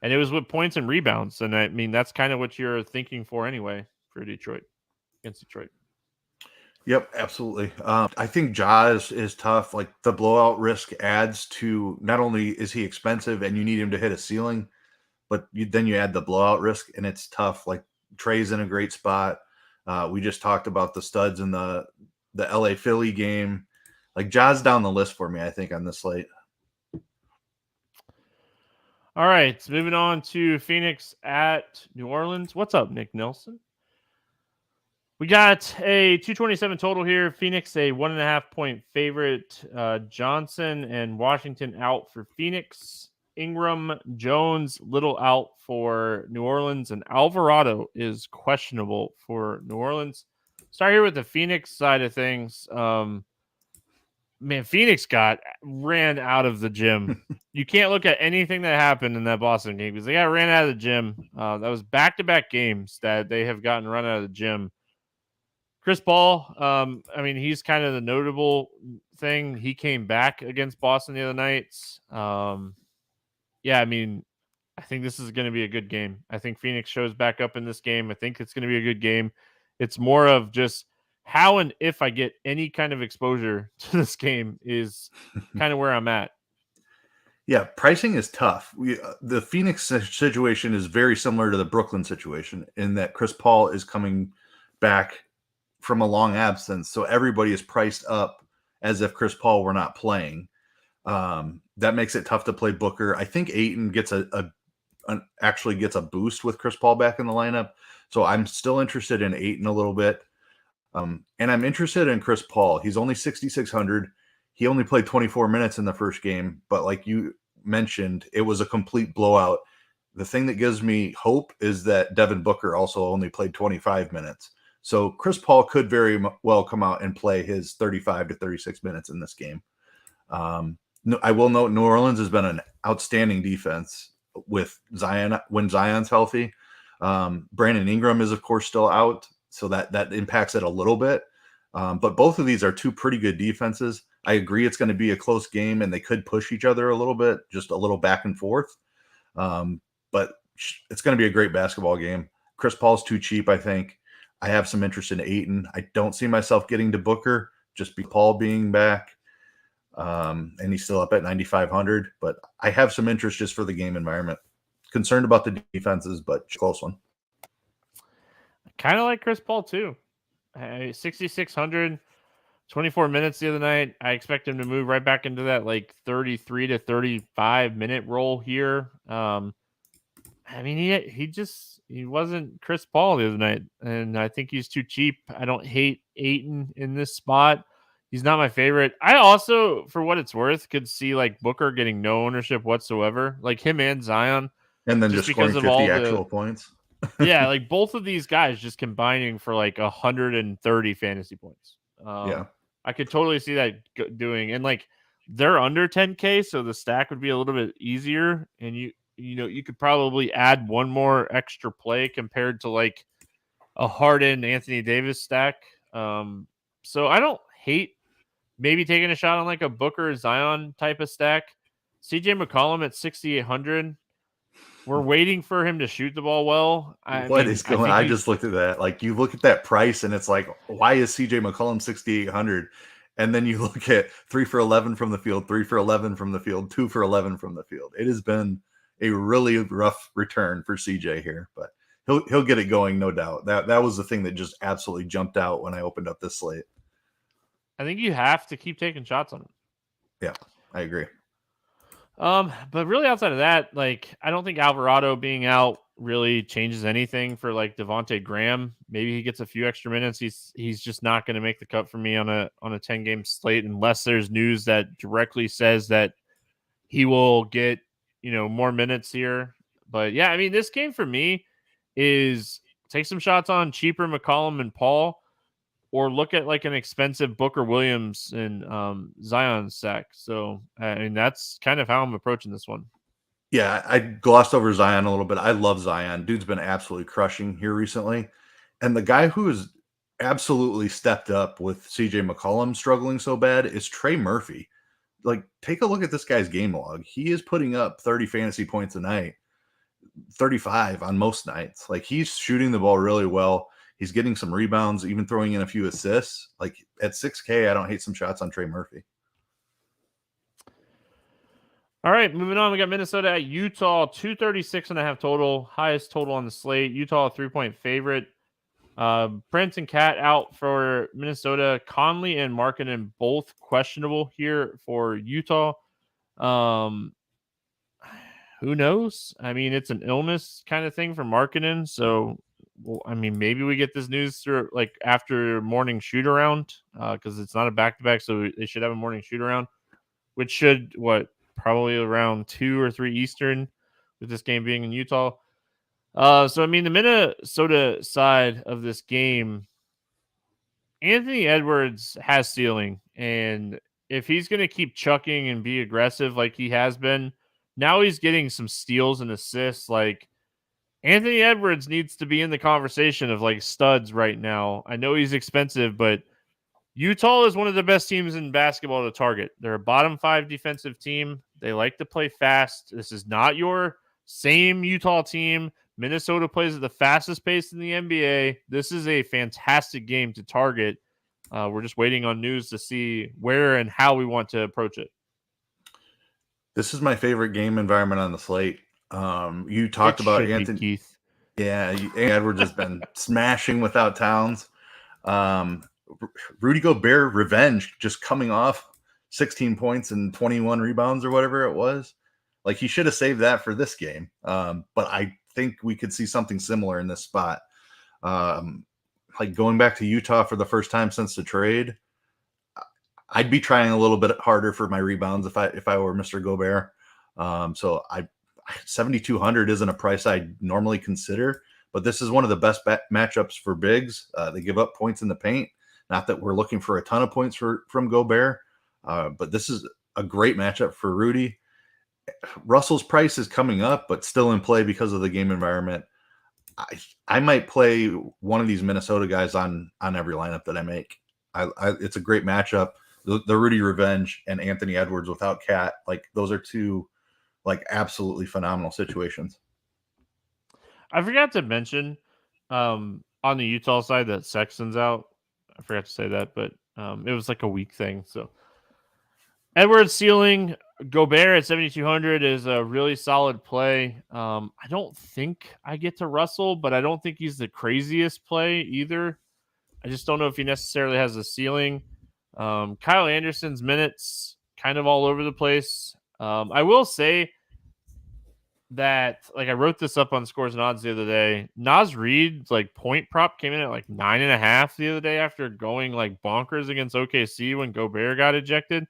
and it was with points and rebounds. And I mean that's kind of what you're thinking for anyway for Detroit against Detroit. Yep, absolutely. I think Ja is tough. Like the blowout risk adds to not only is he expensive and you need him to hit a ceiling, but then you add the blowout risk and it's tough. Like Trey's in a great spot. We just talked about the studs in the LA Philly game. Like Ja's down the list for me, I think, on this slate. All right, moving on to Phoenix at New Orleans. What's up, Nick Nelson? We got a 227 total here. Phoenix a 1.5 point favorite. Johnson and Washington out for Phoenix. Ingram, Jones, little out for New Orleans, and Alvarado is questionable for New Orleans. Start here with the Phoenix side of things. Man, Phoenix ran out of the gym. You can't look at anything that happened in that Boston game because they got ran out of the gym. That was back-to-back games that they have gotten run out of the gym. Chris Paul, I mean, he's kind of the notable thing. He came back against Boston the other night. Yeah, I mean, I think this is going to be a good game. I think Phoenix shows back up in this game. I think it's going to be a good game. It's more of just how and if I get any kind of exposure to this game is kind of where I'm at. Yeah, pricing is tough. The Phoenix situation is very similar to the Brooklyn situation in that Chris Paul is coming back from a long absence, so everybody is priced up as if Chris Paul were not playing. That makes it tough to play Booker. I think Ayton gets actually gets a boost with Chris Paul back in the lineup, so I'm still interested in Ayton a little bit, and I'm interested in Chris Paul. He's only 6,600. He only played 24 minutes in the first game, but like you mentioned, it was a complete blowout. The thing that gives me hope is that Devin Booker also only played 25 minutes. So Chris Paul could very well come out and play his 35 to 36 minutes in this game. I will note New Orleans has been an outstanding defense with Zion when Zion's healthy. Brandon Ingram is, of course, still out, so that impacts it a little bit. But both of these are two pretty good defenses. I agree it's going to be a close game, and they could push each other a little bit, just a little back and forth. But it's going to be a great basketball game. Chris Paul's too cheap, I think. I have some interest in Ayton. I don't see myself getting to Booker, just Paul being back. And he's still up at 9,500. But I have some interest just for the game environment. Concerned about the defenses, but close one. Kind of like Chris Paul, too. 6,600, 24 minutes the other night. I expect him to move right back into that like 33 to 35 minute role here. I mean, he wasn't Chris Paul the other night, and I think he's too cheap. I don't hate Ayton in this spot. He's not my favorite. I also, for what it's worth, could see like Booker getting no ownership whatsoever, like him and Zion, And then just just because scoring of 50 all actual the points. yeah, like both of these guys just combining for like 130 fantasy points. Yeah. I could totally see that doing, and like they're under 10K, so the stack would be a little bit easier, and you could probably add one more extra play compared to like a Harden Anthony Davis stack. So I don't hate maybe taking a shot on like a Booker Zion type of stack. CJ McCollum at 6,800. We're waiting for him to shoot the ball well. I What mean, is I going think I he's just looked at that. Like you look at that price and it's like, why is CJ McCollum 6,800? And then you look at 3 for 11 from the field, 3 for 11 from the field, 2 for 11 from the field. It has been a really rough return for CJ here, but he'll get it going, no doubt. That was the thing that just absolutely jumped out when I opened up this slate. I think you have to keep taking shots on him. Yeah, I agree. But really outside of that, like I don't think Alvarado being out really changes anything for like Devontae Graham. Maybe he gets a few extra minutes. He's just not going to make the cut for me on a 10-game slate unless there's news that directly says that he will get, more minutes here. But yeah, I mean, this game for me is take some shots on cheaper McCollum and Paul, or look at like an expensive Booker Williams and Zion sack. So, I mean, that's kind of how I'm approaching this one. Yeah, I glossed over Zion a little bit. I love Zion. Dude's been absolutely crushing here recently. And the guy who has absolutely stepped up with CJ McCollum struggling so bad is Trey Murphy. Like, take a look at this guy's game log. He is putting up 30 fantasy points a night, 35 on most nights. Like, he's shooting the ball really well. He's getting some rebounds, even throwing in a few assists. Like, at 6K, I don't hate some shots on Trey Murphy. All right, moving on. We got Minnesota at Utah, 236.5 total, highest total on the slate. Utah, a 3-point favorite. Prince and Cat out for Minnesota. Conley and Markkanen both questionable here for Utah. Who knows? I mean, it's an illness kind of thing for Markkanen. So, well, I mean, maybe we get this news through like after morning shoot around because it's not a back-to-back. So they should have a morning shoot around, which should, probably around 2 or 3 Eastern with this game being in Utah. So, I mean, the Minnesota side of this game, Anthony Edwards has ceiling. And if he's going to keep chucking and be aggressive like he has been, now he's getting some steals and assists. Like, Anthony Edwards needs to be in the conversation of like studs right now. I know he's expensive, but Utah is one of the best teams in basketball to target. They're a bottom 5 defensive team. They like to play fast. This is not your same Utah team. Minnesota plays at the fastest pace in the NBA. This is a fantastic game to target. We're just waiting on news to see where and how we want to approach it. This is my favorite game environment on the slate. You talked about Anthony Keith. Yeah, Edwards has been smashing without Towns. Rudy Gobert revenge just coming off 16 points and 21 rebounds or whatever it was. Like, he should have saved that for this game. But I think we could see something similar in this spot. Like going back to Utah for the first time since the trade, I'd be trying a little bit harder for my rebounds if I were Mr. Gobert. So 7,200 isn't a price I normally consider, but this is one of the best matchups for bigs. They give up points in the paint. Not that we're looking for a ton of points from Gobert, but this is a great matchup for Rudy. Russell's price is coming up, but still in play because of the game environment. I might play one of these Minnesota guys on every lineup that I make. It's a great matchup. The Rudy revenge and Anthony Edwards without Cat, like those are two like absolutely phenomenal situations. I forgot to mention on the Utah side that Sexton's out. I forgot to say that, but it was like a week thing. So Edwards ceiling, Gobert at 7,200 is a really solid play. I don't think I get to Russell, but I don't think he's the craziest play either. I just don't know if he necessarily has a ceiling. Kyle Anderson's minutes kind of all over the place. I will say that, like, I wrote this up on Scores and Odds the other day. Naz Reid's like point prop came in at like 9.5 the other day after going like bonkers against OKC when Gobert got ejected.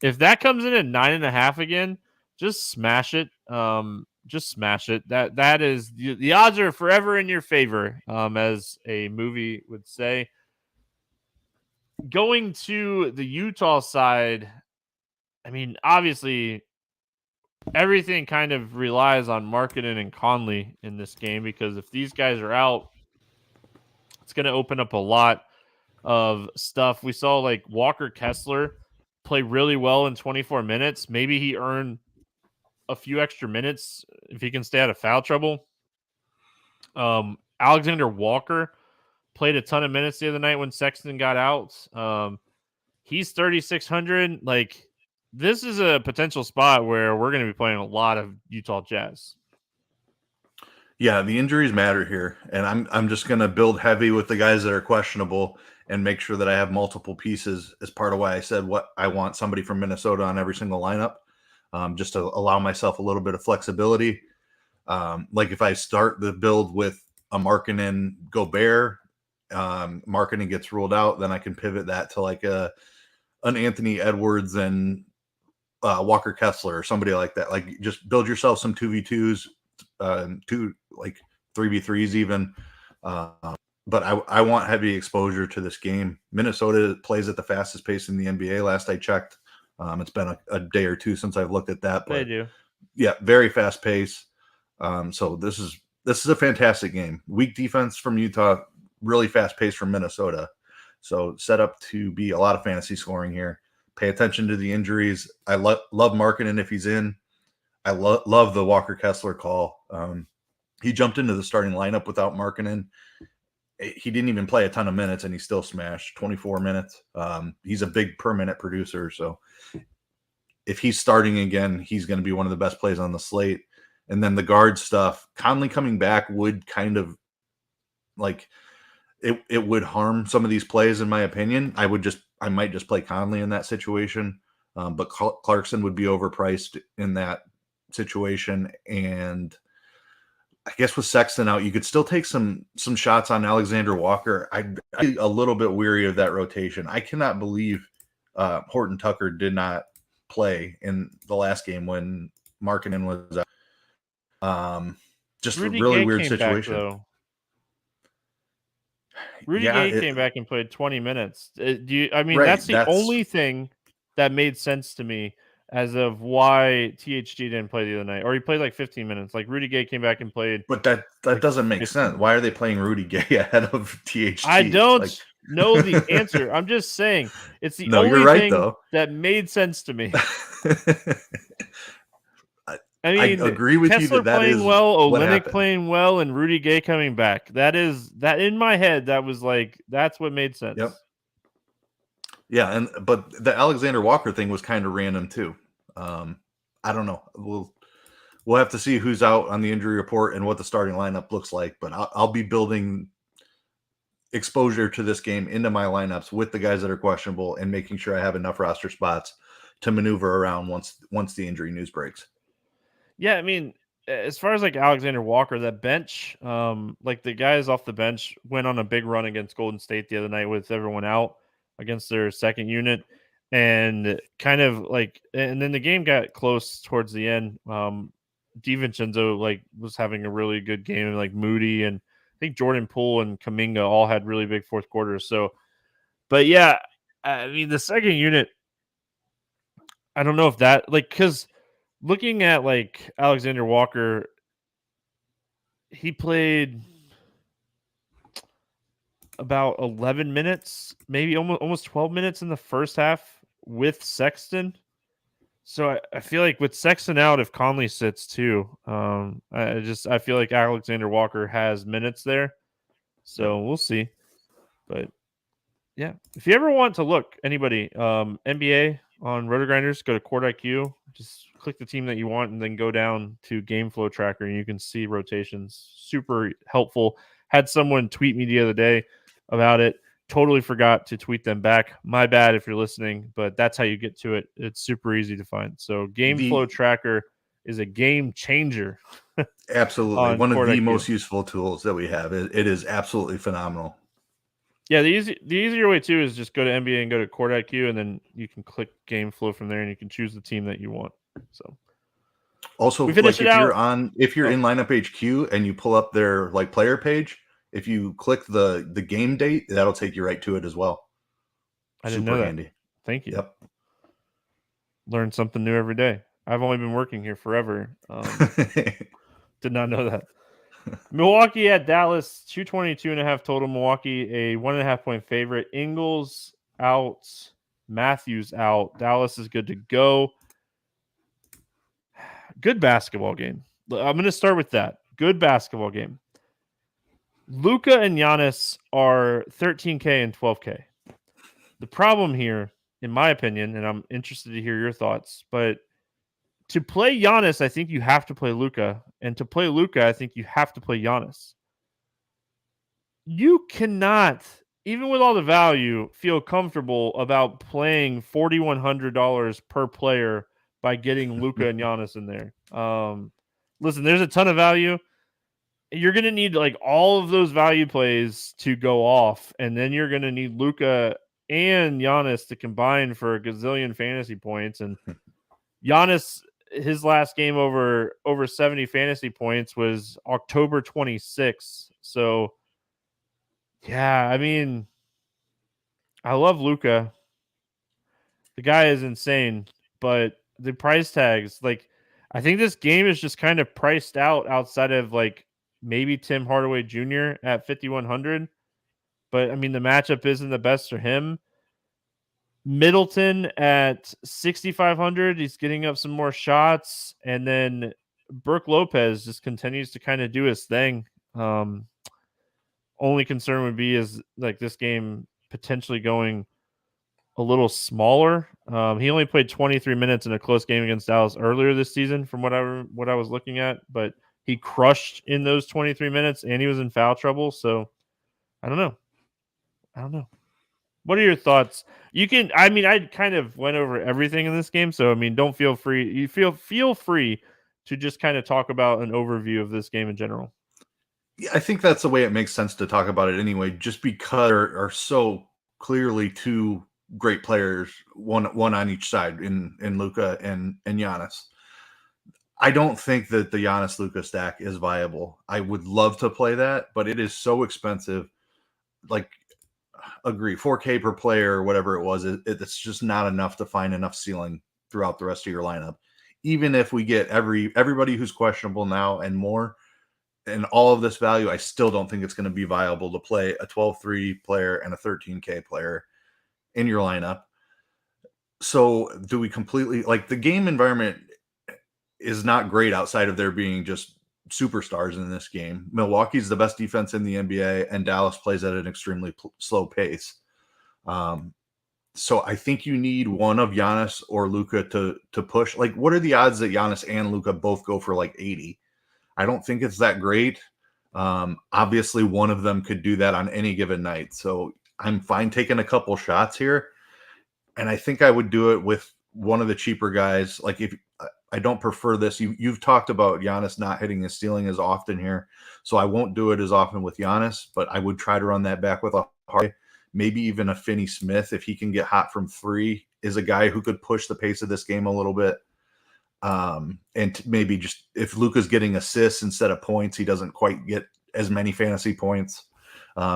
If that comes in at 9.5 again, just smash it. Just smash it. That is the odds are forever in your favor, as a movie would say. Going to the Utah side, I mean, obviously, everything kind of relies on Markkanen and Conley in this game because if these guys are out, it's going to open up a lot of stuff. We saw like Walker Kessler play really well in 24 minutes. Maybe he earned a few extra minutes if he can stay out of foul trouble. Alexander Walker played a ton of minutes the other night when Sexton got out. He's 3,600. Like, this is a potential spot where we're going to be playing a lot of Utah Jazz. Yeah, the injuries matter here, and I'm just going to build heavy with the guys that are questionable and make sure that I have multiple pieces as part of why I said what I want somebody from Minnesota on every single lineup, just to allow myself a little bit of flexibility. Like if I start the build with a Markkanen Gobert, Markkanen gets ruled out, then I can pivot that to like an Anthony Edwards and Walker Kessler or somebody like that. Like just build yourself some 2v2s, two like 3v3s even. But I want heavy exposure to this game. Minnesota plays at the fastest pace in the NBA. Last I checked, it's been a day or two since I've looked at that. But They do. Yeah, very fast pace. So this is a fantastic game. Weak defense from Utah, really fast pace from Minnesota. So set up to be a lot of fantasy scoring here. Pay attention to the injuries. I love Markkanen if he's in. I love the Walker Kessler call. He jumped into the starting lineup without Markkanen. He didn't even play a ton of minutes, and he still smashed 24 minutes. He's a big per minute producer. So if he's starting again, he's going to be one of the best plays on the slate. And then the guard stuff, Conley coming back would kind of like it would harm some of these plays, in my opinion. I might just play Conley in that situation. But Clarkson would be overpriced in that situation. And I guess with Sexton out, you could still take some shots on Alexander Walker. I'm a little bit weary of that rotation. I cannot believe Horton Tucker did not play in the last game when Markkanen was out. Just Rudy a really Gay weird came situation. Back, though. Rudy Gay came back and played 20 minutes. That's the only thing that made sense to me as of why THG didn't play the other night, or he played like 15 minutes. Like Rudy Gay came back and played. But that like doesn't make sense. Why are they playing Rudy Gay ahead of THG? I don't know the answer. I'm just saying it's the only thing that made sense to me. I agree with Kessler you that playing is well, Olynyk playing well, and Rudy Gay coming back. That in my head, that was like that's what made sense. Yep. Yeah, but the Alexander Walker thing was kind of random too. I don't know. We'll have to see who's out on the injury report and what the starting lineup looks like. But I'll be building exposure to this game into my lineups with the guys that are questionable and making sure I have enough roster spots to maneuver around once the injury news breaks. Yeah, I mean, as far as like Alexander Walker, that bench, like the guys off the bench went on a big run against Golden State the other night with everyone out against their second unit, and kind of like, and then the game got close towards the end. DiVincenzo like was having a really good game, and like Moody and I think Jordan Poole and Kuminga all had really big fourth quarters. So, but yeah, I mean the second unit, I don't know if that because. Looking at like Alexander Walker, he played about 11 minutes, maybe almost 12 minutes in the first half with Sexton. So I feel like with Sexton out, if Conley sits too, I feel like Alexander Walker has minutes there. So we'll see. But yeah, if you ever want to look, anybody, NBA on RotoGrinders, go to Court IQ, just click the team that you want, and then go down to Game Flow Tracker, and you can see rotations. Super helpful. Had someone tweet me the other day about it. Totally forgot to tweet them back. My bad if you're listening, but that's how you get to it. It's super easy to find. So Game Flow Tracker is a game changer. Absolutely. One of the most useful tools that we have. It is absolutely phenomenal. Yeah, the easier way too is just go to NBA and go to Court IQ, and then you can click Game Flow from there, and you can choose the team that you want. So, also, like if you're in Lineup HQ and you pull up their like player page, if you click the game date, that'll take you right to it as well. I didn't know that. Handy. Thank you. Yep. Learn something new every day. I've only been working here forever. Did not know that. Milwaukee at Dallas, 222.5 total. Milwaukee, a 1.5 point favorite. Ingles out, Matthews out. Dallas is good to go. Good basketball game. I'm going to start with that. Good basketball game. Luka and Giannis are 13K and 12K. The problem here in my opinion, and I'm interested to hear your thoughts, but to play Giannis, I think you have to play Luka. And to play Luka, I think you have to play Giannis. You cannot, even with all the value, feel comfortable about playing $4,100 per player by getting Luka and Giannis in there. Listen, there's a ton of value. You're going to need like all of those value plays to go off, and then you're going to need Luka and Giannis to combine for a gazillion fantasy points. And Giannis, his last game over 70 fantasy points was October 26th. So, yeah, I mean, I love Luka. The guy is insane, but the price tags, like, I think this game is just kind of priced out outside of like maybe Tim Hardaway Jr. at 5,100. But I mean, the matchup isn't the best for him. Middleton at 6,500. He's getting up some more shots. And then Brooke Lopez just continues to kind of do his thing. Only concern would be is like this game potentially going a little smaller. He only played 23 minutes in a close game against Dallas earlier this season, from what I was looking at, but he crushed in those 23 minutes, and he was in foul trouble. So I don't know. What are your thoughts? You can. I mean, I kind of went over everything in this game, so I mean, don't feel free. You feel free to just kind of talk about an overview of this game in general. Yeah, I think that's the way it makes sense to talk about it anyway, just because there are so clearly two great players, one on each side in Luka and Giannis. I don't think that the Giannis Luka stack is viable. I would love to play that, but it is so expensive. Like, agree, 4K per player or whatever it was, it's just not enough to find enough ceiling throughout the rest of your lineup. Even if we get everybody who's questionable now and more, and all of this value, I still don't think it's going to be viable to play a 12-3 player and a 13K player in your lineup. So do we completely, like, the game environment is not great outside of there being just superstars in this game. Milwaukee's the best defense in the NBA, and Dallas plays at an extremely slow pace. So I think you need one of Giannis or Luka to push. Like, what are the odds that Giannis and Luka both go for like 80? I don't think it's that great. Obviously, one of them could do that on any given night. So I'm fine taking a couple shots here. And I think I would do it with one of the cheaper guys. Like, if I don't prefer this, you've talked about Giannis not hitting his ceiling as often here. So I won't do it as often with Giannis, but I would try to run that back with a Hardy. Maybe even a Finney Smith, if he can get hot from three, is a guy who could push the pace of this game a little bit. And maybe just if Luka's getting assists instead of points, he doesn't quite get as many fantasy points.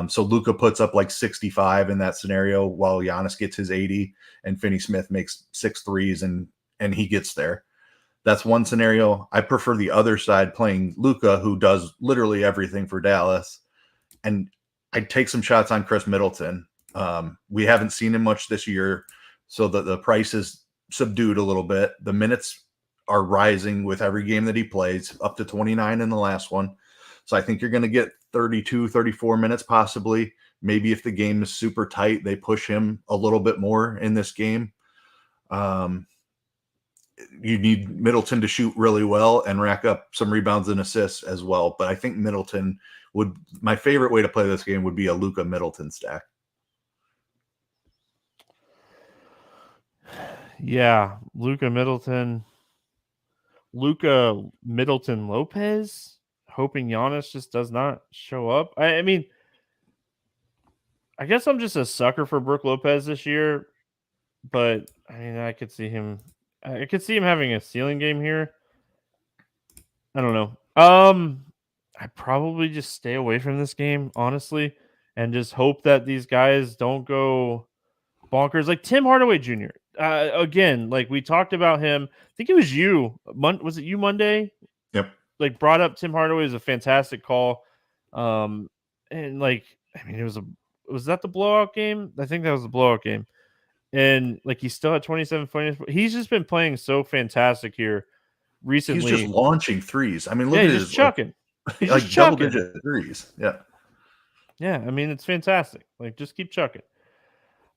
So Luka puts up like 65 in that scenario while Giannis gets his 80 and Finney Smith makes 6 threes and he gets there. That's one scenario. I prefer the other side, playing Luka, who does literally everything for Dallas. And I'd take some shots on Chris Middleton. We haven't seen him much this year, so the price is subdued a little bit. The minutes are rising with every game that he plays, up to 29 in the last one. So I think you're going to get 32, 34 minutes possibly. Maybe if the game is super tight, they push him a little bit more in this game. You need Middleton to shoot really well and rack up some rebounds and assists as well. But I think Middleton my favorite way to play this game would be a Luka Middleton stack. Yeah, Luka Middleton Lopez, hoping Giannis just does not show up. I mean, I guess I'm just a sucker for Brooke Lopez this year, but I mean, I could see him having a ceiling game here. I don't know. I probably just stay away from this game, honestly, and just hope that these guys don't go bonkers. Like Tim Hardaway Jr. Again, like we talked about him. I think it was you. Was it you Monday? Yep. Like brought up Tim Hardaway is a fantastic call. And like, I mean, was that the blowout game? I think that was the blowout game. And like, he's still at 27 points. He's just been playing so fantastic here recently. He's just launching threes. I mean, look at his chucking. He's like double-digit threes. Yeah. Yeah, I mean, it's fantastic. Like, just keep chucking.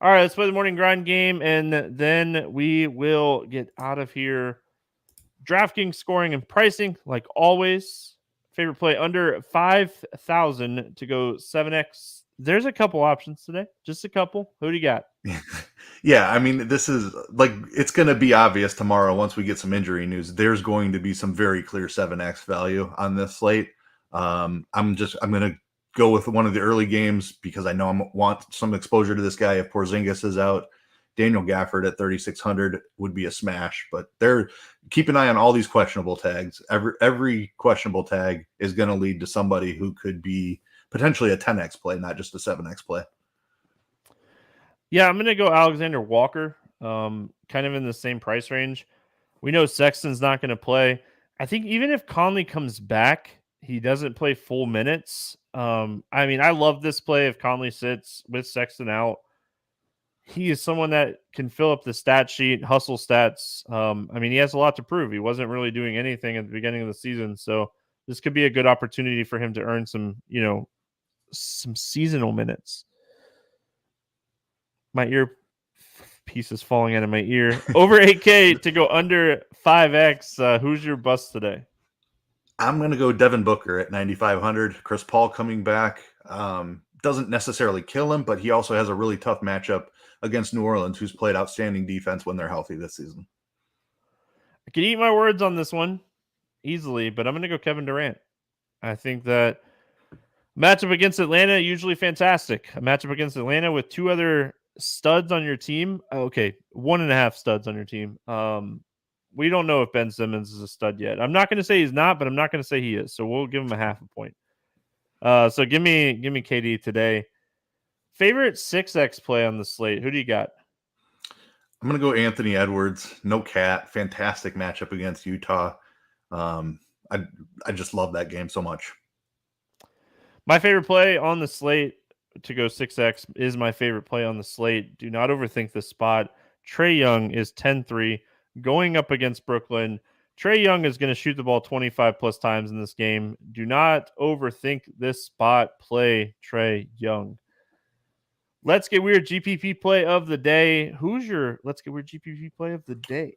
All right, let's play the morning grind game, and then we will get out of here. DraftKings scoring and pricing, like always. Favorite play under 5,000 to go 7x. There's a couple options today, just a couple. Who do you got? Yeah, I mean, this is like it's going to be obvious tomorrow once we get some injury news. There's going to be some very clear 7x value on this slate. I'm going to go with one of the early games because I know I want some exposure to this guy. If Porzingis is out, Daniel Gafford at 3,600 would be a smash. But keep an eye on all these questionable tags. Every questionable tag is going to lead to somebody who could be potentially a 10x play, not just a 7x play. Yeah, I'm going to go Alexander Walker, kind of in the same price range. We know Sexton's not going to play. I think even if Conley comes back, he doesn't play full minutes. I mean, I love this play if Conley sits with Sexton out. He is someone that can fill up the stat sheet, hustle stats. I mean, he has a lot to prove. He wasn't really doing anything at the beginning of the season, so this could be a good opportunity for him to earn some seasonal minutes. My earpiece is falling out of my ear. Over 8K to go under 5X. Who's your bust today? I'm going to go Devin Booker at 9,500. Chris Paul coming back. Doesn't necessarily kill him, but he also has a really tough matchup against New Orleans, who's played outstanding defense when they're healthy this season. I can eat my words on this one easily, but I'm going to go Kevin Durant. I think that matchup against Atlanta, usually fantastic. A matchup against Atlanta with two other studs on your team. Okay, 1.5 studs on your team. We don't know if Ben Simmons is a stud yet. I'm not going to say he's not, but I'm not going to say he is. So we'll give him a half a point. So give me KD today. Favorite 6X play on the slate. Who do you got? I'm going to go Anthony Edwards. No cat. Fantastic matchup against Utah. I just love that game so much. My favorite play on the slate to go 6X is my favorite play on the slate. Do not overthink this spot. Trae Young is 10-3 going up against Brooklyn. Trae Young is going to shoot the ball 25 plus times in this game. Do not overthink this spot. Play Trae Young. Let's get weird GPP play of the day. Who's your let's get weird GPP play of the day?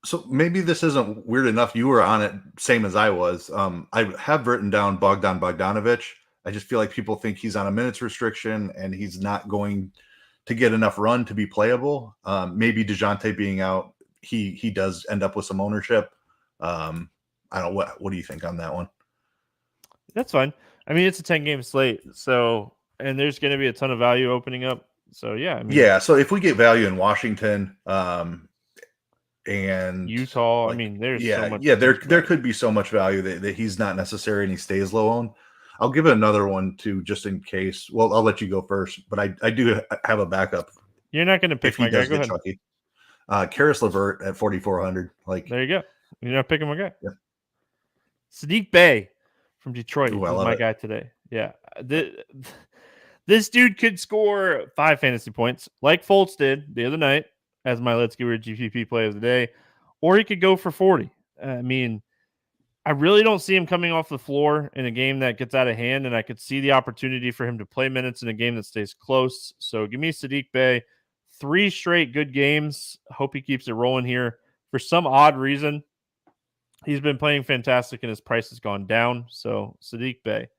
So maybe this isn't weird enough. You were on it same as I was. I have written down Bogdan Bogdanovic. I just feel like people think he's on a minutes restriction and he's not going to get enough run to be playable. Maybe DeJounte being out, he does end up with some ownership. I don't know. What do you think on that one? That's fine. I mean, it's a 10-game slate, and there's going to be a ton of value opening up. So yeah, I mean, yeah. So if we get value in Washington, and Utah, I mean, there's so much. Yeah, there could be so much value that he's not necessary and he stays low owned. I'll give it another one too, just in case. Well, I'll let you go first, but I do have a backup. You're not going to pick my guy. Go ahead. Karis LeVert at 4,400. Like there you go. You're not picking my guy. Yeah. Saddiq Bey from Detroit is my guy today. Yeah, this dude could score 5 fantasy points like Fultz did the other night as my Let's Get Weird GPP play of the day, or he could go for 40. I mean, I really don't see him coming off the floor in a game that gets out of hand, and I could see the opportunity for him to play minutes in a game that stays close. So give me Saddiq Bey. 3 straight good games. Hope he keeps it rolling here. For some odd reason, he's been playing fantastic and his price has gone down. So Saddiq Bey.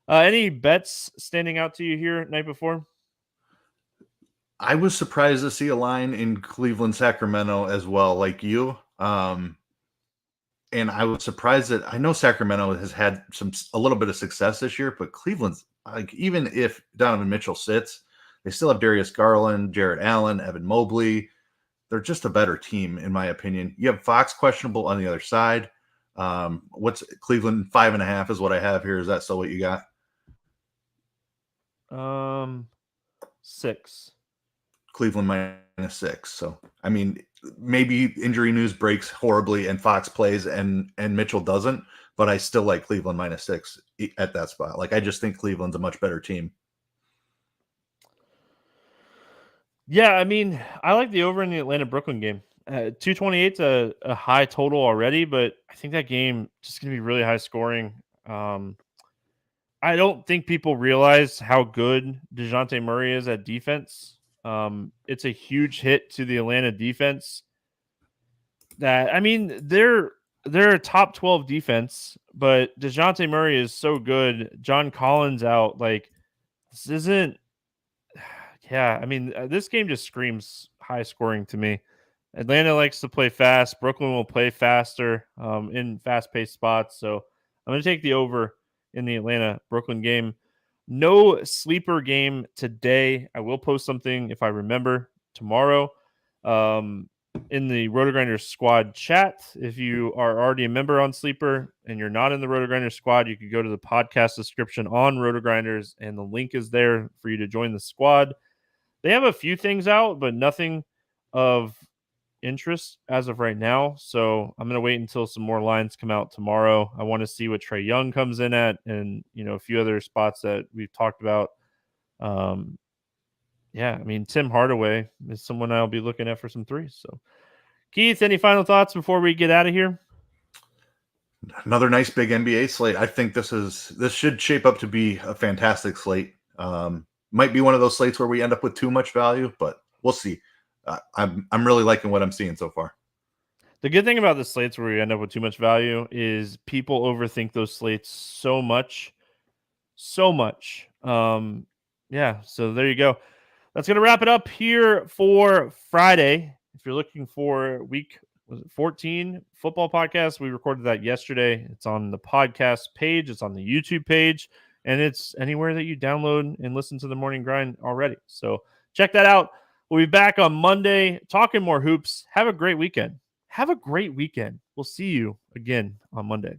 Any bets standing out to you here night before? I was surprised to see a line in Cleveland, Sacramento as well, like you. And I was surprised that I know Sacramento has had a little bit of success this year, but Cleveland's like, even if Donovan Mitchell sits, they still have Darius Garland, Jarrett Allen, Evan Mobley. They're just a better team, in my opinion. You have Fox questionable on the other side. What's Cleveland 5.5 is what I have here. Is that still what you got? 6. Cleveland -6. So, I mean, maybe injury news breaks horribly and Fox plays and Mitchell doesn't, but I still like Cleveland -6 at that spot. Like, I just think Cleveland's a much better team. Yeah, I mean, I like the over in the Atlanta-Brooklyn game. 228's a high total already, but I think that game just going to be really high scoring. I don't think people realize how good DeJounte Murray is at defense. It's a huge hit to the Atlanta defense. They're a top 12 defense, but DeJounte Murray is so good. John Collins out. Like, this isn't. Yeah, this game just screams high scoring to me. Atlanta likes to play fast. Brooklyn will play faster in fast paced spots. So I'm going to take the over in the Atlanta Brooklyn game. No sleeper game today. I will post something if I remember tomorrow in the RotoGrinders squad chat. If you are already a member on Sleeper and you're not in the RotoGrinders squad, you could go to the podcast description on RotoGrinders and the link is there for you to join the squad. They have a few things out, but nothing of interest as of right now. So I'm going to wait until some more lines come out tomorrow. I want to see what Trae Young comes in at and, a few other spots that we've talked about. Tim Hardaway is someone I'll be looking at for some threes. So, Keith, any final thoughts before we get out of here? Another nice big NBA slate. I think this should shape up to be a fantastic slate. Might be one of those slates where we end up with too much value, but we'll see. I'm really liking what I'm seeing so far. The good thing about the slates where we end up with too much value is people overthink those slates so much. So there you go. That's going to wrap it up here for Friday. If you're looking for week 14 football podcast, we recorded that yesterday. It's on the podcast page. It's on the YouTube page. And it's anywhere that you download and listen to the Morning Grind already. So check that out. We'll be back on Monday talking more hoops. Have a great weekend. We'll see you again on Monday.